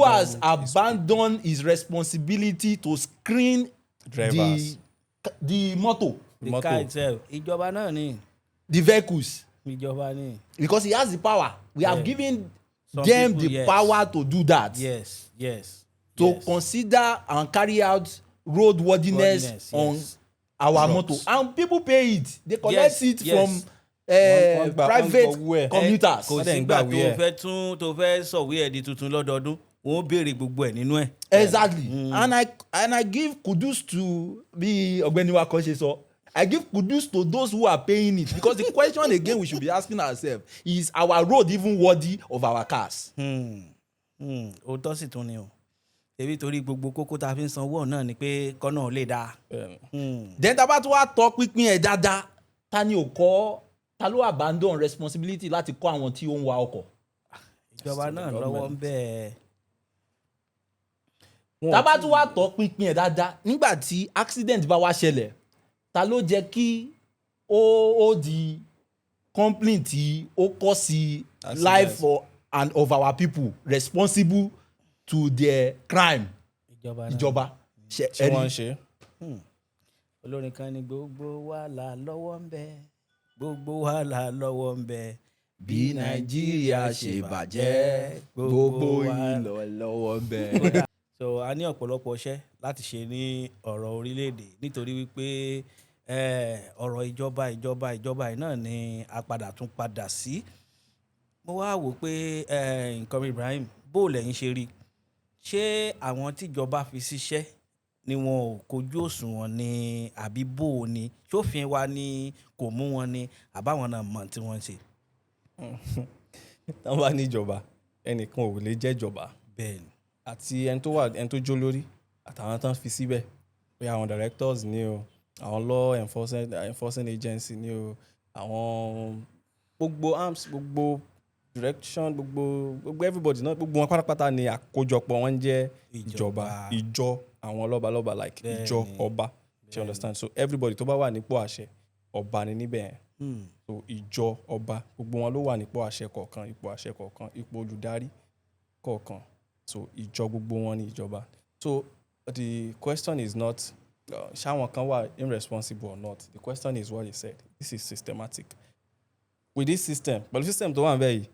has abandoned his responsibility to screen the motor? The car itself. Ìjọba náà ni. The vehicles. Ìjọba ni. Because he has the power. We have given them the power to do that. Yes. To consider and carry out roadworthiness on our motor. And people pay it. They collect it from private commuters. Kò sígbà tó fẹ́ sọ̀wé ẹ̀ di tuntun lọ́dọọdún wọ́n béèrè gbogbo ẹ̀ nínú ẹ̀. Exactly. And I give kudos to bí ọ̀gbẹ́ni wa kan ṣe sọ. I give kudos to those who are paying it because the question again we should be asking ourselves is our road even worthy of our cars? Òótọ́ sì tún ni o. Ebi torí gbogbo kókó tá a fi ń sanwó náà ni pé kọ́nà lè dáa. Then tá bá tún wá tọ́ pínpín ẹ̀ dáadáa ta ló abandon responsibility láti kọ́ àwọn tí ó ń wa ọkọ̀? Ìjọba náà lọ́wọ́ ń bẹ́ẹ̀. Tá bá tún wá tọ́ pínpín ẹ̀ dáadáa nígbà tí accident bá wá ṣẹlẹ̀ ta ló jẹ́ kí ó di complaint tí ó kọ́ sí life and of our people responsible to their crime? Ìjọba. Ṣé wọ́n ń ṣe? Olórin kan ní gbogbo wa là lọ́wọ́ ń bẹ gbogbo wa là lọ́wọ́ ń bẹ bí Nàìjíríà ṣe bàjẹ́ gbogbo ìlọ lọ́wọ́ ń bẹ. So a ní ọ̀pọ̀lọpọ̀ iṣẹ́ láti ṣe ní ọ̀rọ̀ orílẹ̀-èdè nítorí wípé ọ̀rọ̀ ìjọba yìí náà ni a tún padà sí. Mo wá wò pé nǹkan Ibrahim bó lẹ́yìn ṣe rí ṣé àwọn tíjọba fi ṣiṣẹ́ ni wọn ò kojú òṣùwọ̀n ni àbí bó o ni ṣófin wa ni kò mú wọn ni àbáwọn náà mọ̀ tí wọ́n ń ṣe. Táwọn bá ní ìjọba ẹnìkan ò lè jẹ́ ìjọba. Bẹ́ẹ̀ni. Àti ẹni tó jó lórí àtàwọn tán fi síbẹ̀ pé àwọn directors ni o àwọn law enforcing agency ni o àwọn gbogbo arms gbogbo direction gbogbo everybody náà gbogbo wọn pátápátá ni àkójọpọ̀ wọn jẹ́ ìjọba ìjọ àwọn lọ́balọ́ba like ìjọ ọba you understand so everybody tó bá wà nípò àṣẹ ọba ni níbẹ̀ yẹn so ìjọ ọba gbogbo wọn ló wà nípò àṣẹ kọ̀ọ̀kan ipò olùdarí kọ̀ọ̀kan so ìjọ gbogbo wọn ni ìjọba so the question is not ṣáwọn kan wà irresponsible or not. The question is what he said. This is systematic. With this system, but the system tó wà níbẹ̀ yìí,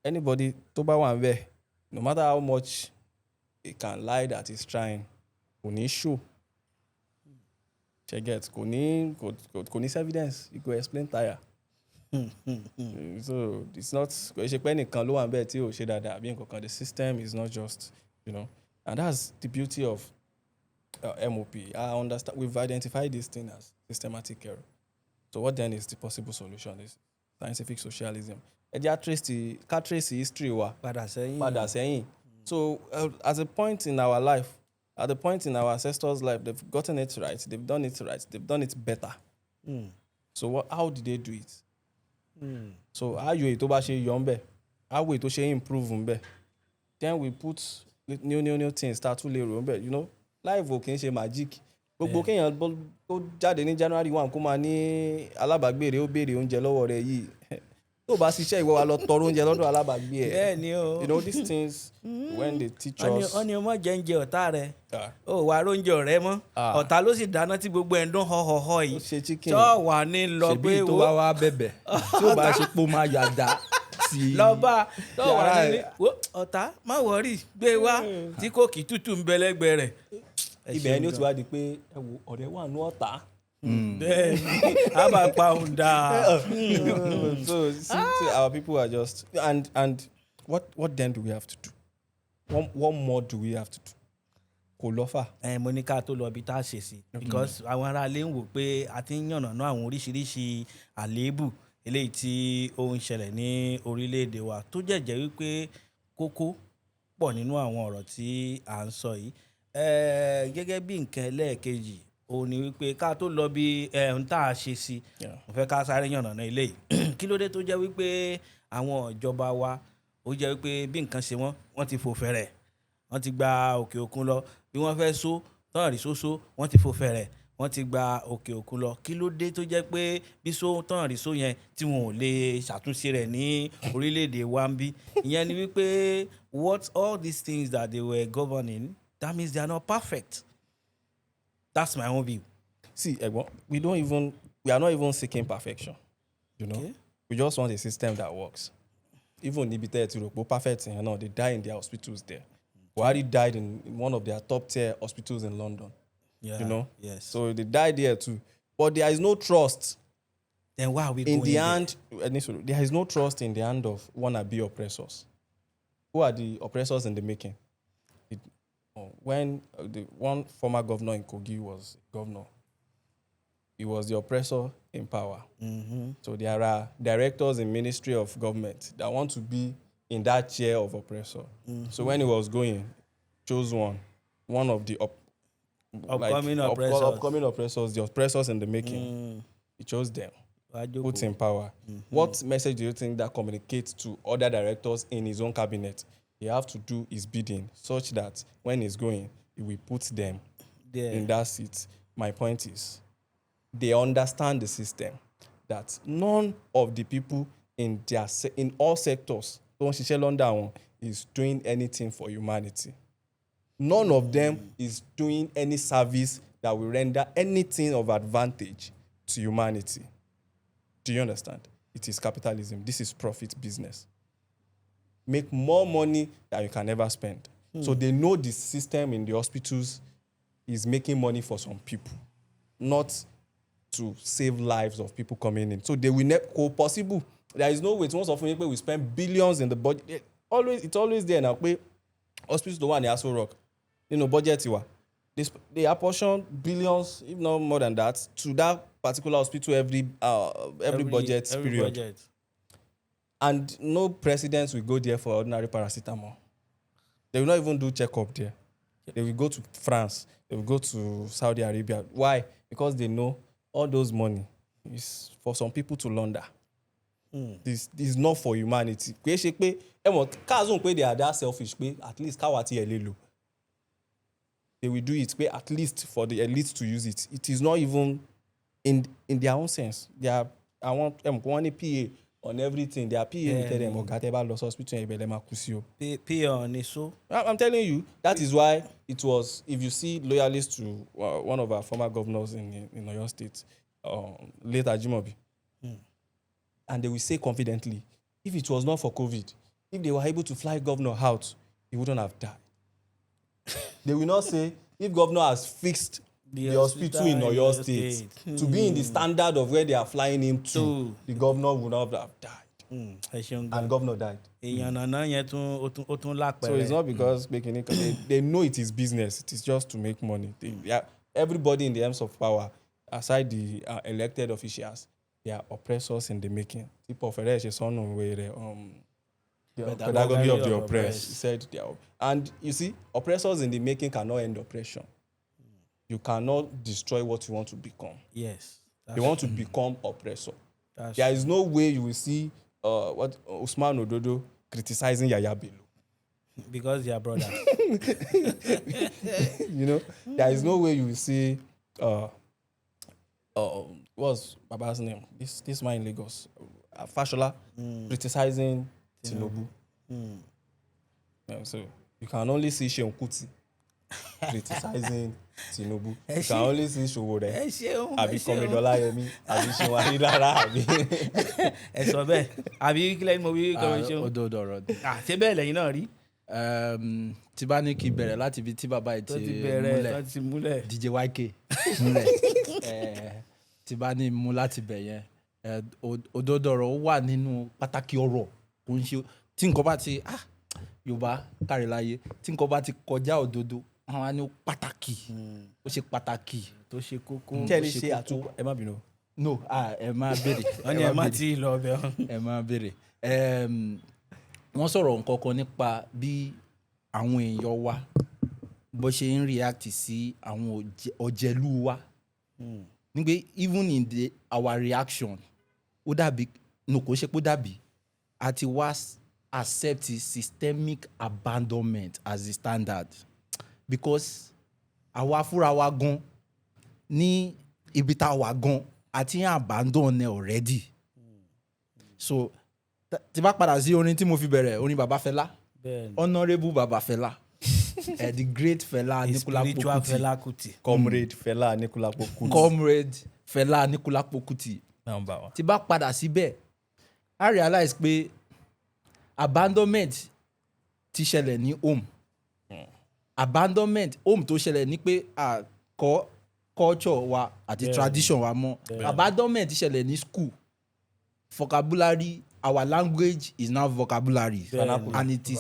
anybody tó bá wà níbẹ̀, no matter how much he can lie that he's trying, kò ní show. Check it. Kò ní evidence. He go explain tire. So it's not. Kò ṣe pé ẹnìkan ló wà níbẹ̀ tí ò ṣe dáadáa àbí nǹkan kan. The system is not just, and that's the beauty of MOP. I understand. We've identified this thing as systematic error. So what then is the possible solution? Is scientific socialism. Ẹ jẹ́ ká trace history wa. Padà sẹ́yìn. So at a point in our life, at the point in our ancestors' life, they've gotten it right. They've done it right. They've done it better. So how did they do it? So how you tó bá ṣe yọ ńbẹ̀, how we tó ṣe improve ńbẹ̀. Then we put new things start to lérò ńbẹ̀. Life ò kì í ṣe magic. Gbogbo kéèyàn tó jáde ní January 1 kó máa ní alábàágbé rẹ̀ ó béèrè oúnjẹ lọ́wọ́ rẹ̀ yìí. Tó bá ṣiṣẹ́ ìwọ wa lọ tọrọ oúnjẹ lọ́dọ̀ alábàágbé ẹ̀. Bẹ́ẹ̀ ni o. These things when they teach us. Wọ́n ní o mọ̀ jẹ́ oúnjẹ ọ̀tá rẹ̀. O wà róúnjẹ ọ̀rẹ́ mọ́. Ọ̀tá ló sì dáná tí gbogbo ẹ̀ ń dún họ́họ́họ́ yìí. Ó ṣe chicken. Tó wà ní lọ pé ṣèbí tó bá wá bẹ̀bẹ̀ tí ó bá ṣe pé ó máa yàda sí lọ́ba tó wà ní ọ̀tá má wọ̀rí gbé wá tí kò kì í tútù ń bẹ lẹ́gbẹ̀ẹ́ rẹ̀. Ibẹ̀ ni ó ti wá di pé ẹ wo ọ̀rẹ́ wà ní ọ̀tá. Bẹ́ẹ̀ni a máa pa òun dáa. So see, our people are just and what then do we have to do? What more do we have to do? Kò lọ́fà. Mo ní ká tó lọ ibi tá a ṣe sí because àwọn ará ilé ń wò pé a ti ń yànnàná àwọn oríṣiríṣi àléébù eléyìí tí ó ń ṣẹlẹ̀ ní orílẹ̀-èdè wa tó jẹ́jẹ́ wípé kókó pọ̀ nínú àwọn ọ̀rọ̀ tí à ń sọ yìí. Gẹ́gẹ́ bí nǹkan ẹlẹ́ẹ̀kejì ó ní wípé ká tó lọ bí ń tá a ṣe sí mo fẹ́ ká sáré yànnàná ilé yìí. Kí ló dé tó jẹ́ wípé àwọn ìjọba wa ó jẹ́ wípé bí nǹkan ṣe wọ́n ti fò fẹ̀rẹ̀ wọ́n ti gba òkè òkun lọ bí wọ́n fẹ́ só tọ́rọ̀ rí sóso wọ́n ti fò fẹ̀rẹ̀ wọ́n ti gba òkè òkun lọ. Kí ló dé tó jẹ́ pé bí tọ́rọ̀ rí só yẹn tí wọn ò lè ṣàtúnṣe rẹ̀ ní orílẹ̀-èdè wa ń bí. Ìyẹn ni wípé what all these things that they were governing, that means they are not perfect. That's my own view. See, Egbon, we are not even seeking perfection. Okay. We just want a system that works. Even níbi tẹ́ ẹ ti rò pé perfect they die in their hospitals there. Buhari died in one of their top tier hospitals in London. Yeah, Yes. So they died there too. But there is no trust. Then why are we going in the hand? There is no trust in the hand of wannabe oppressors. Who are the oppressors in the making? When the one former governor in Kogi was governor, he was the oppressor in power. So there are directors in Ministry of Government that want to be in that chair of oppressor. So when he was going, chose one of the upcoming oppressors, the oppressors in the making. He chose them, put in power. What message do you think that communicates to other directors in his own cabinet? He have to do his bidding such that when he's going, he will put them in that seat. My point is, they understand the system, that none of the people in all sectors is doing anything for humanity. None of them is doing any service that will render anything of advantage to humanity. Do you understand? It is capitalism. This is profit business. Make more money than you can ever spend. So they know the system in the hospitals is making money for some people, not to save lives of people coming in. So they will never possible. There is no way. Most often we spend billions in the budget. It's always there now. Hospitals don't want the Aso Rock. Budget they apportion billions, if not more than that, to that particular hospital every budget period. Budget. And no presidents will go there for ordinary paracetamol. They will not even do checkup there. They will go to France. They will go to Saudi Arabia. Why? Because they know all those money is for some people to launder. This is not for humanity. They are that selfish. At least they will do it. At least for the elites to use it. It is not even in their own sense. I want one PA on everything. Their PA will tell them, "Ọ̀gá tẹ́ bá lọ hospital yẹn ibẹ̀ lẹ máa kú sí o." PA ni so. I'm telling you, that is why it was. If you see loyalists to one of our former governors in Oyo State, late Ajimobi, and they will say confidently, if it was not for COVID, if they were able to fly governor out, he wouldn't have died. They will not say, if governor has fixed the hospital in Oyo State to be in the standard of where they are flying him to, the governor would not have died. And governor died. So it's not because they know it is business. It is just to make money. Everybody in the arms of power, aside the elected officials, they are oppressors in the making. People of the pedagogy of the oppressed. He said, and you see, oppressors in the making cannot end oppression. You cannot destroy what you want to become. Yes. You want to become oppressor. There is no way you will see Usman Ododo criticizing Yaya Bello. Because they are brothers. There is no way you will see what's Baba's name? This man in Lagos, Fashola, criticizing Tinubu. So you can only see Sheon Kuti criticizing Tinubu. You can only see Showore, Abi Komidola Yemi, Abi Shewari Lara, Abi. Ẹ̀sọ́ bẹ́ẹ̀, àbí kílẹ̀ mo wí kọ́míṣọ́. Òdodo ọ̀rọ̀ dé. Ṣé bẹ́ẹ̀ lẹ́yìn náà rí? Tí bá ní kí bẹ̀rẹ̀ láti ibi tí bàbá yìí ti múlẹ̀ DJ YK múlẹ̀ tí bá ní mú láti bẹ̀ yẹn òdodo ọ̀rọ̀ wà nínú pàtàkì ọ̀rọ̀ kò ń ṣe tí nǹkan bá ti Yorùbá kárí láyé tí nǹkan bá ti kọjá òdodo àwọn á ní pàtàkì ó ṣe pàtàkì tó ṣe kókó. Kí ẹ lè ṣe àtúkọ̀ ẹ má bínú. No, ẹ má béèrè. Wọ́n ní ẹ má tí ì lọ bẹ́ẹ̀. Ẹ má béèrè. Wọ́n sọ̀rọ̀ nǹkan kan nípa bí àwọn èèyàn wa bó ṣe ń react sí àwọn ọ̀jẹ̀lú wa. Nígbè even in our reaction ó dàbí kò ṣe pé ó dàbí àti wá accept systemic abandonment as the standard because àwa fúnra wa gan ní ibi tá a wà gan àti abandon already. So tí bá padà sí orin tí mo fi bẹ̀rẹ̀ orin Baba Fẹlá honourable Baba Fẹlá the great Fẹlá Aníkúlápó Kútì Comrade Fẹlá Aníkúlápó Kútì. Comrade Fẹlá Aníkúlápó Kútì. Tí bá padà síbẹ̀ I realize pé abandonment ti ṣẹlẹ̀ ní home. Abandonment home tó ṣẹlẹ̀ ní pé àkọ́ culture wa àti tradition wa mọ́. Abandonment ti ṣẹlẹ̀ ní school. Vocabulary, our language is now vocabulary. And it is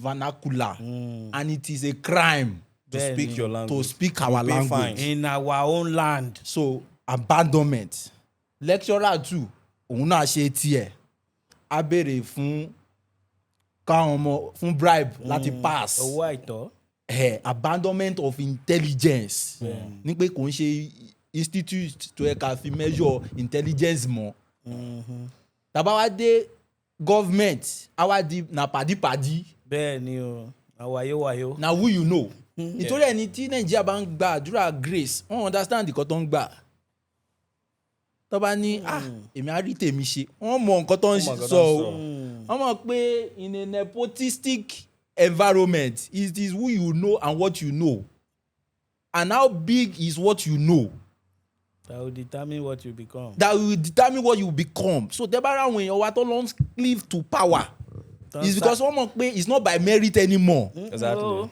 vernacular. And it is a crime to speak your language. To speak our language in our own land. So abandonment. Lecturer too, òun náà ṣe tiẹ̀. A béèrè fún káwọn ọmọ fún bribe láti pass. Owó àìtọ́. Abandonment of intelligence. Ní pé kò ń ṣe institute tó yẹ ká fi measure intelligence mọ́. Tàbá wá dé government àwa di na pàdípàdí. Bẹ́ẹ̀ ni o, àwàyówàyó. Na who you know. Nítorí ẹni tí Nàìjíríà bá ń gba àdúrà grace wọ́n understand nǹkan tó ń gbà. Tó bá ní èmi á rí tèmi ṣe wọ́n mọ nǹkan tó ń sọ o. Wọ́n mọ̀ pé in a nepotistic environment it is who you know and what you know and how big is what you know. That will determine what you become. So tẹ́ bá ra àwọn èèyàn wa tó lọ cleave to power. It's because wọ́n mọ̀ pé it's not by merit anymore. Exactly.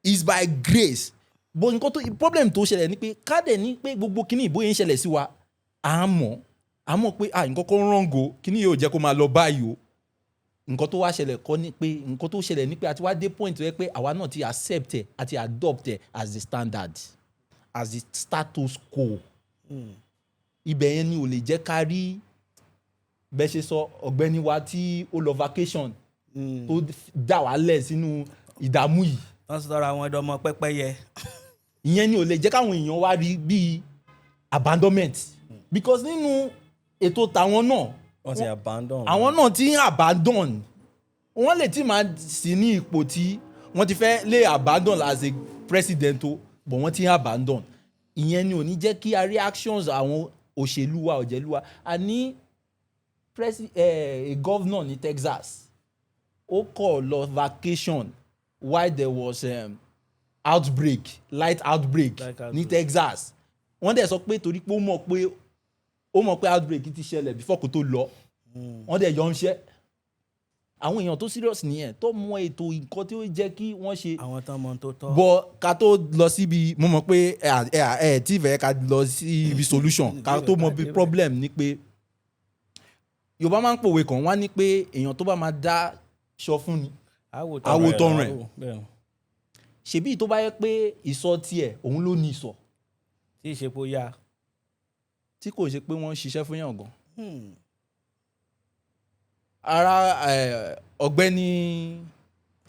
It's by grace. But nǹkan tó problem tó ṣẹlẹ̀ ni pé káàdẹ̀ ní pé gbogbo kíní ìbóyè ń ṣẹlẹ̀ sí wa à mọ̀ pé nǹkan kan rọ̀ǹgò kíní yóò jẹ́ kó máa lọ báyìí o. Nǹkan tó wá ṣẹlẹ̀ kọ́ ni pé nǹkan tó ṣẹlẹ̀ ni pé àti wá dé point rẹ pé àwa náà ti accept ẹ̀ àti adopt ẹ̀ as the standard as the status quo. Ibẹ̀ yẹn ni ò lè jẹ́ ká rí bẹ́ẹ̀ ṣe sọ ọ̀gbẹ́ni wa tí ó lọ vacation tó dà wá lẹ̀ sínú ìdààmú yìí. Wọ́n sọ̀rọ̀ àwọn ọmọ pẹ́pẹ́yẹ. Ìyẹn ni ò lè jẹ́ káwọn èèyàn wá rí bíi abandonment because nínú ètò tàwọn náà wọ́n ti abandon. Àwọn náà ti ń abandon. Wọ́n lè ti máa sí ní ipò tí wọ́n ti fẹ́ lé abandon as a president o but wọ́n ti ń abandon. Ìyẹn ni ò ní jẹ́ kí a reactions àwọn òṣèlú wa ọ̀jẹ̀lú wa a ní a governor ní Texas ó kọ̀ lọ vacation while there was light outbreak ní Texas. Wọ́n dẹ̀ sọ pé torí pé ó mọ̀ pé outbreak ti ṣẹlẹ̀ before kó tó lọ wọ́n dẹ̀ yọ ń ṣẹ́. Àwọn èèyàn tó serious nìyẹn tó mọ ètò nǹkan tí ó jẹ́ kí wọ́n ṣe. Àwọn tó mọ tó tọ́. Bọ̀ ká tó lọ síbi mo mọ̀ pé tí ìfẹ́ ká lọ sí ibi solution ká tó mọ bí problem ni pé Yorùbá máa ń pòwe kan wá ní pé èèyàn tó bá máa dá ṣọ fún ni àwòtán rẹ̀. Ṣebí tó bá yẹ pé ìsọ tiẹ̀ òun ló ní ìsọ. Tí ìṣepò yá. Tí kò ṣe pé wọ́n ń ṣiṣẹ́ fún yàn gan. Ara ọ̀gbẹ́ni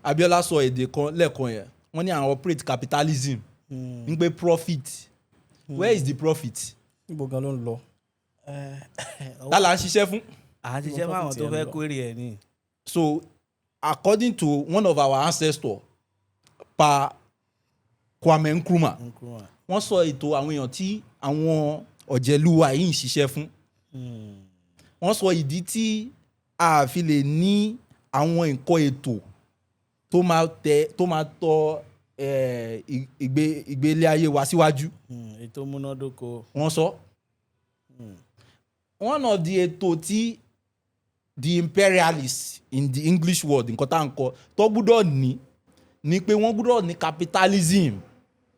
Abiola sọ èdè kan lẹ́ẹ̀kan yẹn wọ́n ní àwọn operate capitalism ń pé profit. Where is the profit? Níbo gan ló ń lọ? Ta la ń ṣiṣẹ́ fún? À ń ṣiṣẹ́ fún àwọn tó fẹ́ query ẹ̀ ni. So according to one of our ancestors pa Kwame Nkrumah wọ́n sọ ètò àwọn èèyàn tí àwọn ọ̀jẹ̀lúwa yìí ń ṣiṣẹ́ fún. Wọ́n sọ ìdí tí a fi lè ní àwọn nǹkan ètò tó máa tọ́ ìgbélé ayé wa síwájú. Ètò múnádóko. Wọ́n sọ. One of the ètò tí the imperialists in the English word nǹkan tá à ń kọ tó gbúdọ̀ ní ni pé wọ́n gbúdọ̀ ní capitalism.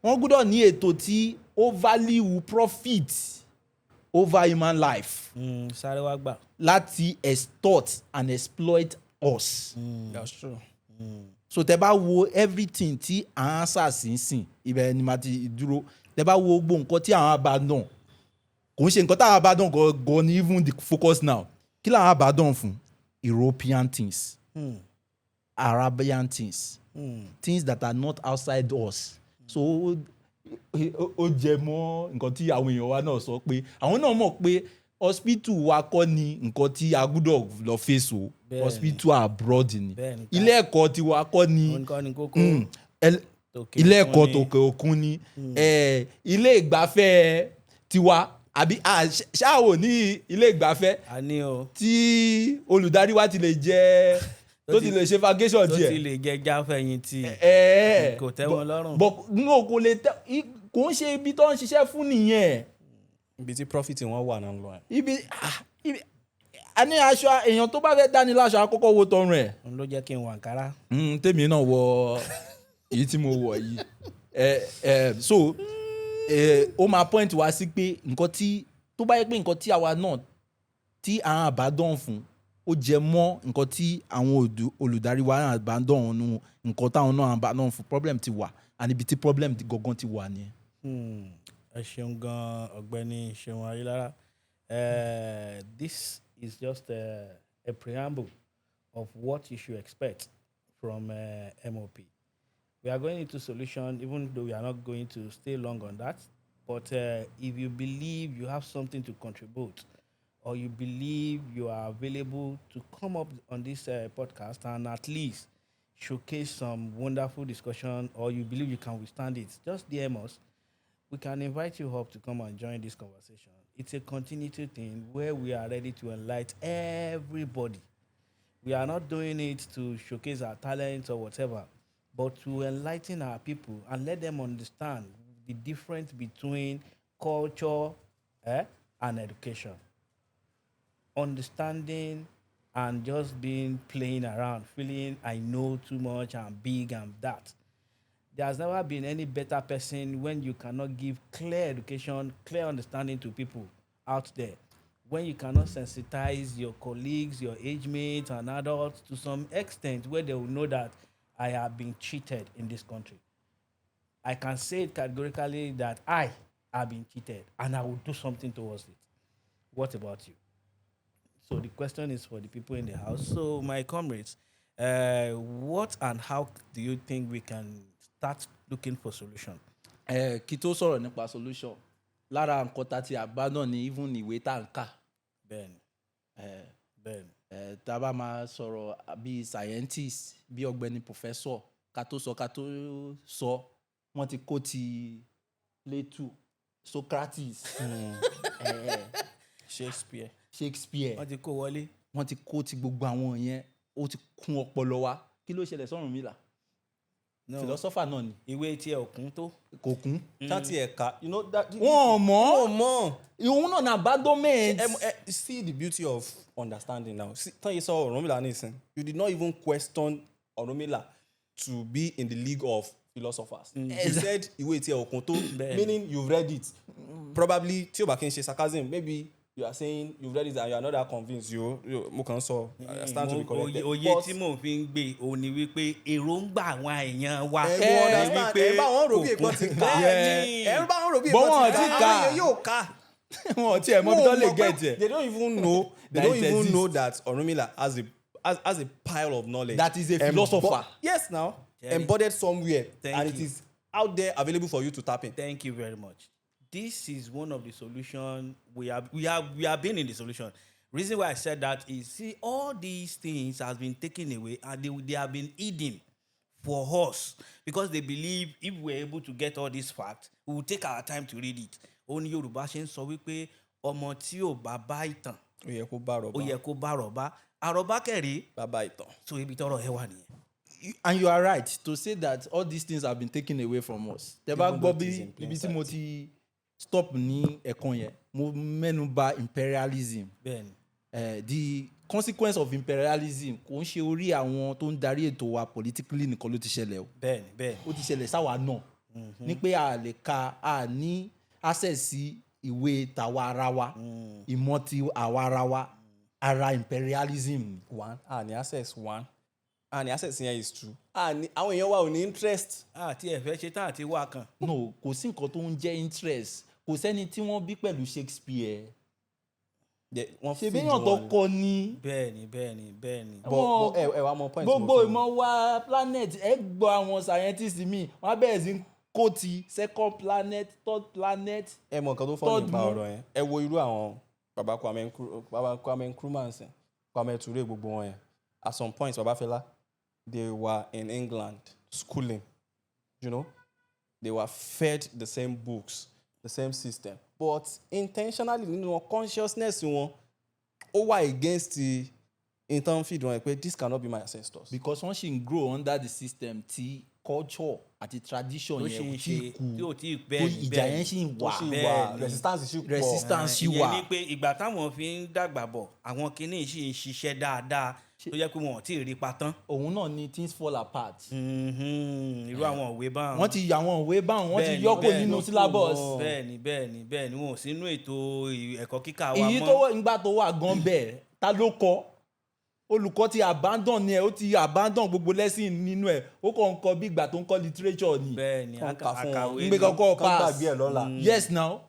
Wọ́n gbúdọ̀ ní ètò tí ó value profit over human life. Sáré wá gbà. Láti extort and exploit us. That's true. So tẹ́ bá wo everything tí à ń ṣàṣìṣìn ibẹ̀ ni màá ti dúró. Tẹ́ bá wo gbogbo nǹkan tí àwọn Abandon kò ń ṣe nǹkan táwọn Abandon gan ni even the focus now. Kí làwọn Abandon fún? European things. Arabian things. Things that are not outside us. So ó jẹ mọ́ nǹkan tí àwọn èèyàn wa náà sọ pé àwọn náà mọ̀ pé hospital wa kọ́ ni nǹkan tí a gbọ́dọ̀ lọ face o. Hospital abroad ni. Ilé ẹ̀kọ́ tiwa kọ́ ni ilé ẹ̀kọ́ tòkè òkun ni. Ilé ìgbafẹ́ tiwa àbí ṣáàwò ní ilé ìgbafẹ́ tí olùdarí wa ti lè jẹ́ tó ti lè ṣe vacation díẹ̀. Tó ti lè jẹ jáfẹ̀yìntì. Kò tẹ́ wọn lọ́rùn. Kò ń ṣe ibi tó ń ṣiṣẹ́ fún nìyẹn. Ibi tí profit wọn wà náà lọ. A ní aṣọ èèyàn tó bá fẹ́ dání láṣọ àkọ́kọ́ wo tọrùn ẹ̀. Ló jẹ́ kí n wọ àǹkárá. Tèmi náà wọ èyí tí mo wọ̀ yìí. So ó máa point wá sí pé nǹkan tí tó bá yẹ pé nǹkan tí àwa náà tí à ń Abandon fún ó jẹ mọ́ nǹkan tí àwọn olùdarí wa ń Abandon nù nǹkan táwọn náà Abandon fún problem ti wà and ibi tí problem gangan ti wà ni. Ẹ ṣeun gan ọ̀gbẹ́ni Ṣeun Ayélára. This is just a preamble of what you should expect from MOP. We are going into solution, even though we are not going to stay long on that. But if you believe you have something to contribute, or you believe you are available to come up on this podcast and at least showcase some wonderful discussion, or you believe you can withstand it, just DM us. We can invite you up to come and join this conversation. It's a continuity thing where we are ready to enlighten everybody. We are not doing it to showcase our talents or whatever, but to enlighten our people and let them understand the difference between culture and education. Understanding and just being playing around, feeling I know too much, I'm big, I'm that. There's never been any better person when you cannot give clear education, clear understanding to people out there. When you cannot sensitize your colleagues, your age mates and adults to some extent where they will know that I have been cheated in this country. I can say it categorically that I have been cheated and I will do something towards it. What about you? So the question is for the people in the house. So my comrades, what and how do you think we can start looking for solution? Kí tó sọ̀rọ̀ nípa solution, lára nǹkan tá ti Abandon ni even ìwé tá ń kà. Bẹ́ẹ̀ni. Tá a bá máa sọ̀rọ̀ bí scientist, bí ọ̀gbẹ́ni professor, ká tó sọ, wọ́n ti kó ti Plato, Socrates, Shakespeare. Shakespeare. Wọ́n ti kó wọlé. wọ́n ti kó ti gbogbo àwọn yẹn ó ti kún ọpọlọ wa kí ló ṣẹlẹ̀ sọ́rùnmìlà philosopher náà ni. ìwé tí ẹ ò kún tó. kò kún. ṣáàtì ẹ̀ka wọ́n mọ̀ òun náà na abandonment. See the beauty of understanding now. Tán yìí sọ Ọ̀rúnmìlà nísìn, you did not even question Ọ̀rúnmìlà to be in the league of philosophers. You said ìwé tí ẹ ò kún tó, meaning you've read it. Probably tí o bá kí n ṣe sarcasm, maybe you are saying you've read it and you are not that convinced. Mo kàn sọ, I stand to be corrected. Oyè tí mò ń fi ń gbé o ní wípé èròǹgbà àwọn èèyàn wa. Ẹ bá wọn rò bí èkó ti ká. Ẹ bá wọn rò bí èkó ti ká. Àwọn yóò ká. Wọ́n ti ẹ̀ mọ̀ bí wọ́n lè get ẹ̀. They don't even know that Ọ̀rúnmìlà has a pile of knowledge. That is a philosopher. Yes, now. Embodied somewhere. Thank it you. is out there available for you to tap in. Thank you very much. This is one of the solutions we have been in the solution. Reason why I said that is, see, all these things has been taken away and they have been hidden for us because they believe if we're able to get all these facts, we will take our time to read it. Ó ní Yorùbá ṣe ń sọ wípé ọmọ tí ò bá bá ìtàn Ó yẹ kó bá àrọ́bá. ó yẹ kó bá àrọ́bá. Àrọ́bá kẹ̀rí Bàbá ìtàn. so ibi tọ́rọ̀ ẹ wà nìyẹn. And you are right to say that all these things have been taken away from us. Tẹ́ bá gbọ́ bí ibi tí mo ti stop ní ẹ̀kan yẹn, mo mẹ́nu bà imperialism. Bẹ́ẹ̀ni. The consequence of imperialism kò ń ṣe orí àwọn tó ń darí ètò wa politically nìkan ló ti ṣẹlẹ̀ o. Bẹ́ẹ̀ni. Ó ti ṣẹlẹ̀ sáwa náà. Ní pé a lè ka a ní access sí ìwé tàwa ara wa, ìmọ̀ ti àwa ara wa, ara imperialism. Ní access yẹn is true. Àwọn èèyàn wa ò ní interest. Tí ẹ fẹ́ ṣe tán àti wá kan. No, kò sí nǹkan tó ń jẹ́ interest. Kò sẹ́ni tí wọ́n bí pẹ̀lú Shakespeare. Ṣé béèyàn tó kọ ni. Bẹ́ẹ̀ni. Ẹ wá mọ point. Gbogbo ìmọ̀ wa planet ẹ gbọ́ àwọn scientists mi wọ́n á bẹ̀rẹ̀ sí kó ti second planet, third planet. Ẹ mọ nǹkan tó fọ́ nípa ọ̀rọ̀ yẹn. Ẹ wo irú àwọn bàbá Kwame Nkrumah, Kwame Ture, gbogbo wọn yẹn. At some point, Baba Fela, they were in England schooling. You know, they were fed the same books, the same system. But intentionally, consciousness wọn ó wà against the intern feed wọn pé this cannot be my ancestors. Because wọ́n ṣì ń grow under the system tí culture àti tradition yẹn ò tí kú ìjà yẹn ṣì ń wà resistance ṣì wà. ìyẹn ni pé ìgbà táwọn fi ń dàgbà bọ̀ àwọn kinní ṣì ń ṣiṣẹ́ dáadáa tó jẹ́ pé wọn ò tí ì rí pa tán. òun náà ni things fall apart. irú àwọn òwe báwọn. wọ́n ti yà àwọn òwe báwọn wọ́n ti yọ́kò nínú syllabus. bẹ́ẹ̀ni wọn ò sínú ètò ẹ̀kọ́ kíkà wa mọ́. èyí tó ìgbà tó wà gan bẹ́ẹ̀ ta ló kọ́ olùkọ́ ti abandon ni ẹ̀ ó ti abandon gbogbo lesson nínú ẹ̀ ó kàn ń kọ́ bí ìgbà tó ń kọ́ literature ni. bẹ́ẹ̀ni àkàwé nígbà kọ́kọ́ pass yes now.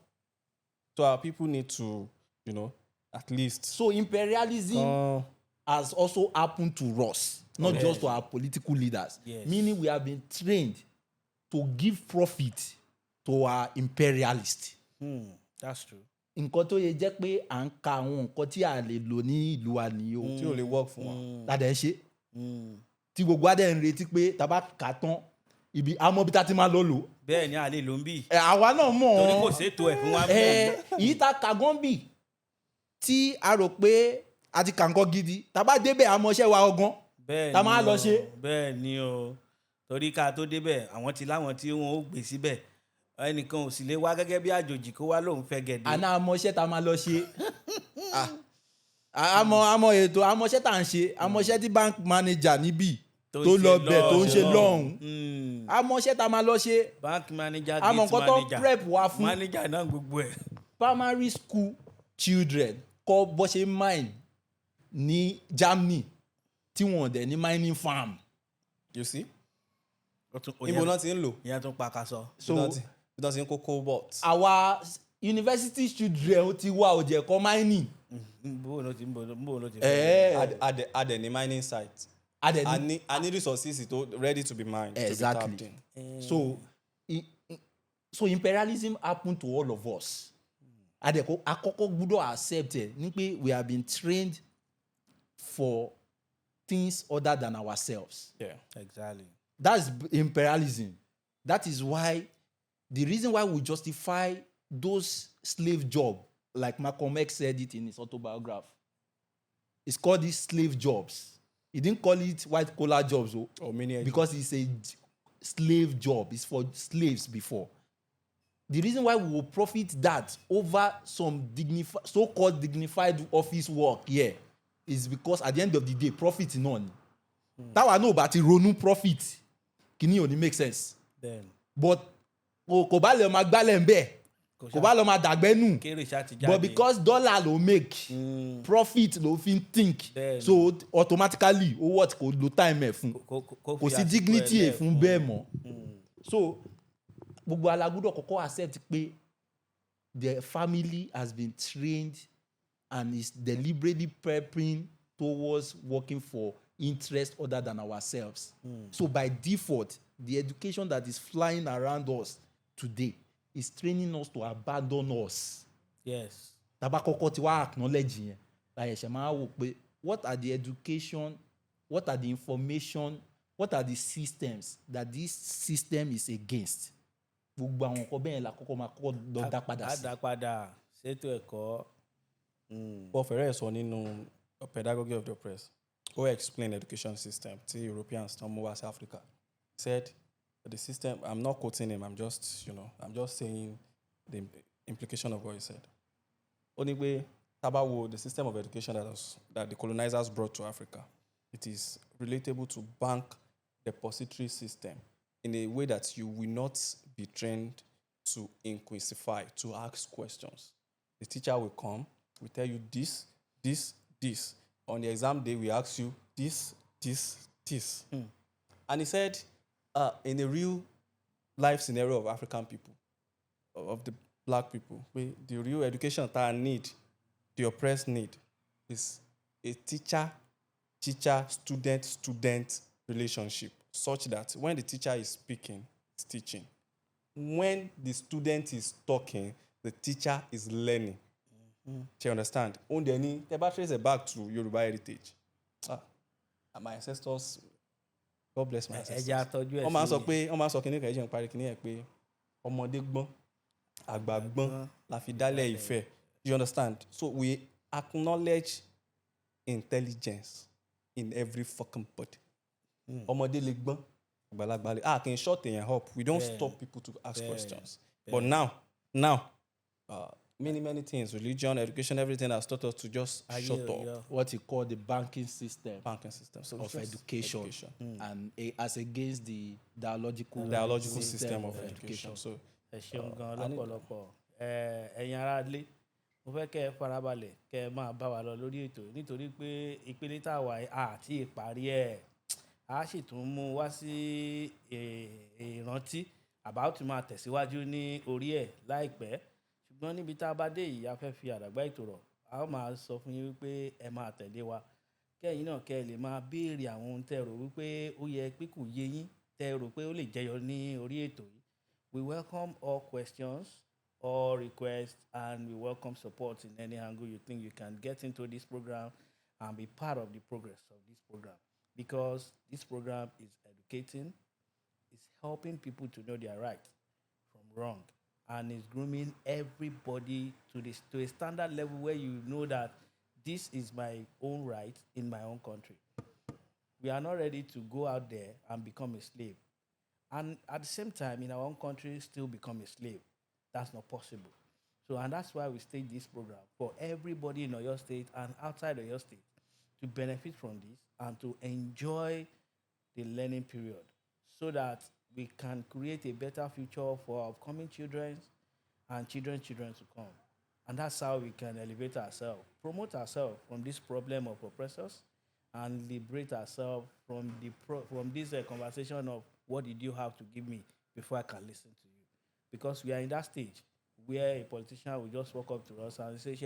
So our people need to, you know, at least. So imperialism has also happened to us, not just to our political leaders. Yes. Meaning we have been trained to give profit to our imperialists. That's true. Nǹkan tó yẹ jẹ́ pé à ń ka àwọn nǹkan tí a lè lò ní ìlú wa nìyí o. Tí ò lè work fún wa. Tàdé ṣe. Tí gbogbo adé ń retí pé tá bá kà tán ibi àmọ́ bí tá ti máa lọ lò. Bẹ́ẹ̀ ni a lè lò ń bì. Àwa náà mọ̀ ọ́n. Torí kò ṣètò ẹ̀ fún wa bẹ́ẹ̀. Èyí tá ka gan bì tí a rò pé a ti kà nǹkan gidi tá bá débẹ̀ àmọ́ṣẹ́ wa ọgán. Bẹ́ẹ̀ ni tá máa lọ ṣe. Bẹ́ẹ̀ ni o. Torí ká tó débẹ̀ àwọn ti láwọn tí wọ́n ó gbé síbẹ̀. Ẹnìkan ò sì lè wá gẹ́gẹ́ bí àjòjì kó wá lóun fẹ́ gẹ̀dẹ̀. Àná àmọ́ṣẹ́ tá máa lọ ṣe. Àmọ́ ètò àmọ́ṣẹ́ tá à ń ṣe àmọ́ṣẹ́ tí bank manager níbí tó lọ bẹ̀ tó ń ṣe lọ́hùn. Àmọ́ṣẹ́ tá máa lọ ṣe. Bank manager àmọ́ nǹkan tó prep wá fún. Manager náà gbogbo ẹ̀. Primary school children kọ́ bó ṣe mine ní Germany tí wọ́n dẹ̀ ní mining farm. You see? Ibo náà ti ń lò. Ìyẹn tún pa kaṣọ. So bí wọ́n ti ń kó cobalt. Our university children ti wá òjẹ̀ kọ́ mining. Bó ló ti Adẹ̀ ní mining site. A ní resources tó ready to be mined. Exactly. To be tapped in. So imperialism happened to all of us. Àkọ́kọ́ gbọ́dọ̀ accept ẹ̀ ní pé we have been trained for things other than ourselves. Yeah, exactly. That's imperialism. That is why the reason why we justify those slave jobs, like Malcolm X said it in his autobiography, It's called these slave jobs. He didn't call it white collar jobs, because it's a slave job. It's for slaves before. The reason why we will profit that over some so-called dignified office work here is because at the end of the day, profit is none. That I know about the Ronu profit. Kini only make sense. Then, but kò bá lè máa gbálẹ̀ ń bẹ̀, kò bá lè máa dàgbẹ́ nù. But because dollar ló make, profit ló fi think. Then, so automatically owó tí kò lo time ẹ̀ fún, kò sí dignity ẹ̀ fún bẹ́ẹ̀ mọ́. So gbogbo alágúdọ̀ kọ́kọ́ accept pé the family has been trained and is deliberately prepping towards working for interest other than ourselves. So by default, the education that is flying around us today is training us to abandon us. Yes. Tàbá kọ́kọ́ ti wá acknowledge yẹn, láyé ṣe máa wò pé what are the education, what are the information, what are the systems that this system is against? Gbogbo àwọn nǹkan bẹ́ẹ̀ la kọ́kọ́ máa kọ́kọ́ lọ dá padà sí. Dá padà ṣètò ẹ̀kọ́. Paul Ferrer sọ nínú Pedagogy of the Oppressed, who explained education system to Europeans to move to Africa. He said the system, I'm not quoting him, I'm just saying the implication of what he said. Only way Tabawo, the system of education that the colonizers brought to Africa, it is relatable to bank depository system in a way that you will not be trained to inquisify, to ask questions. The teacher will come, will tell you this. On the exam day, we ask you this. And he said, in a real life scenario of African people, of the black people, the real education that I need, the oppressed need, is a teacher-student relationship, such that when the teacher is speaking, it's teaching. When the student is talking, the teacher is learning. Do you understand? They trace it back to Yoruba heritage. My ancestors, God bless my ancestors. Wọ́n máa sọ kíní kan ẹ̀jẹ̀ ń parí kíní ẹ̀ pé ọmọdé gbọ́n, àgbà gbọ́n la fi dálẹ̀ ìfẹ́. You understand? So we acknowledge intelligence in every fucking body. Ọmọdé lè gbọ́n, àgbàlagbà lè. Kì í shut èèyàn up. We don't stop people to ask questions. But now, many things, religion, education, everything has taught us to just shut up. What you call the banking system So of education. And as against the dialogical system of education. So, ẹ ṣeun gan lọ́pọ̀lọpọ̀. Ẹ̀yin ará ilé, mo fẹ́ kẹ́ ẹ farabalẹ̀ kẹ́ ẹ máa bá wa lọ lórí ètò nítorí pé ìpele tá a wà àti ìparí ẹ̀ a sì tún mú wá sí ìrántí àbá ó tún máa tẹ̀síwájú ní orí ẹ̀ láìpẹ́. Ṣùgbọ́n níbi tá a bá dé yìí a fẹ́ fi àdàgbà ètò rọ̀, a ó máa sọ fún yín wípé ẹ máa tẹ̀lé wa kẹ́yìn náà kẹ́ ẹ lè máa béèrè àwọn ohun tẹ́ rò wípé ó yẹ pé kò yé yín, tẹ́ rò pé ó lè jẹyọ ní orí ètò yìí. We welcome all questions, all requests, and we welcome support in any angle you think you can get into this program and be part of the progress of this program. Because this program is educating, it's helping people to know their right from wrong, and it's grooming everybody to a standard level where you know that this is my own right in my own country. We are not ready to go out there and become a slave. And at the same time, in our own country, still become a slave. That's not possible. So, and that's why we stage this program for everybody in Oyo State and outside Oyo State to benefit from this and to enjoy the learning period so that we can create a better future for our upcoming children and children to come. And that's how we can elevate ourselves, promote ourselves from this problem of oppressors, and liberate ourselves from this conversation of what did you have to give me before I can listen to you. Because we are in that stage where a politician will just walk up to us and say,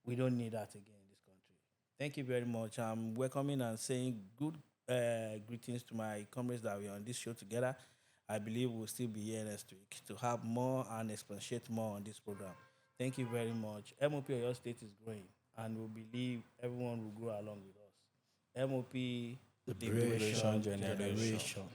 we don't need that again in this country. Thank you very much. I'm welcoming and saying good greetings to my comrades that we are on this show together. I believe we'll still be here next week to have more and expatiate more on this program. Thank you very much. MOP Ọ State is growing, and we believe everyone will grow along with us. MOP Liberation Generation.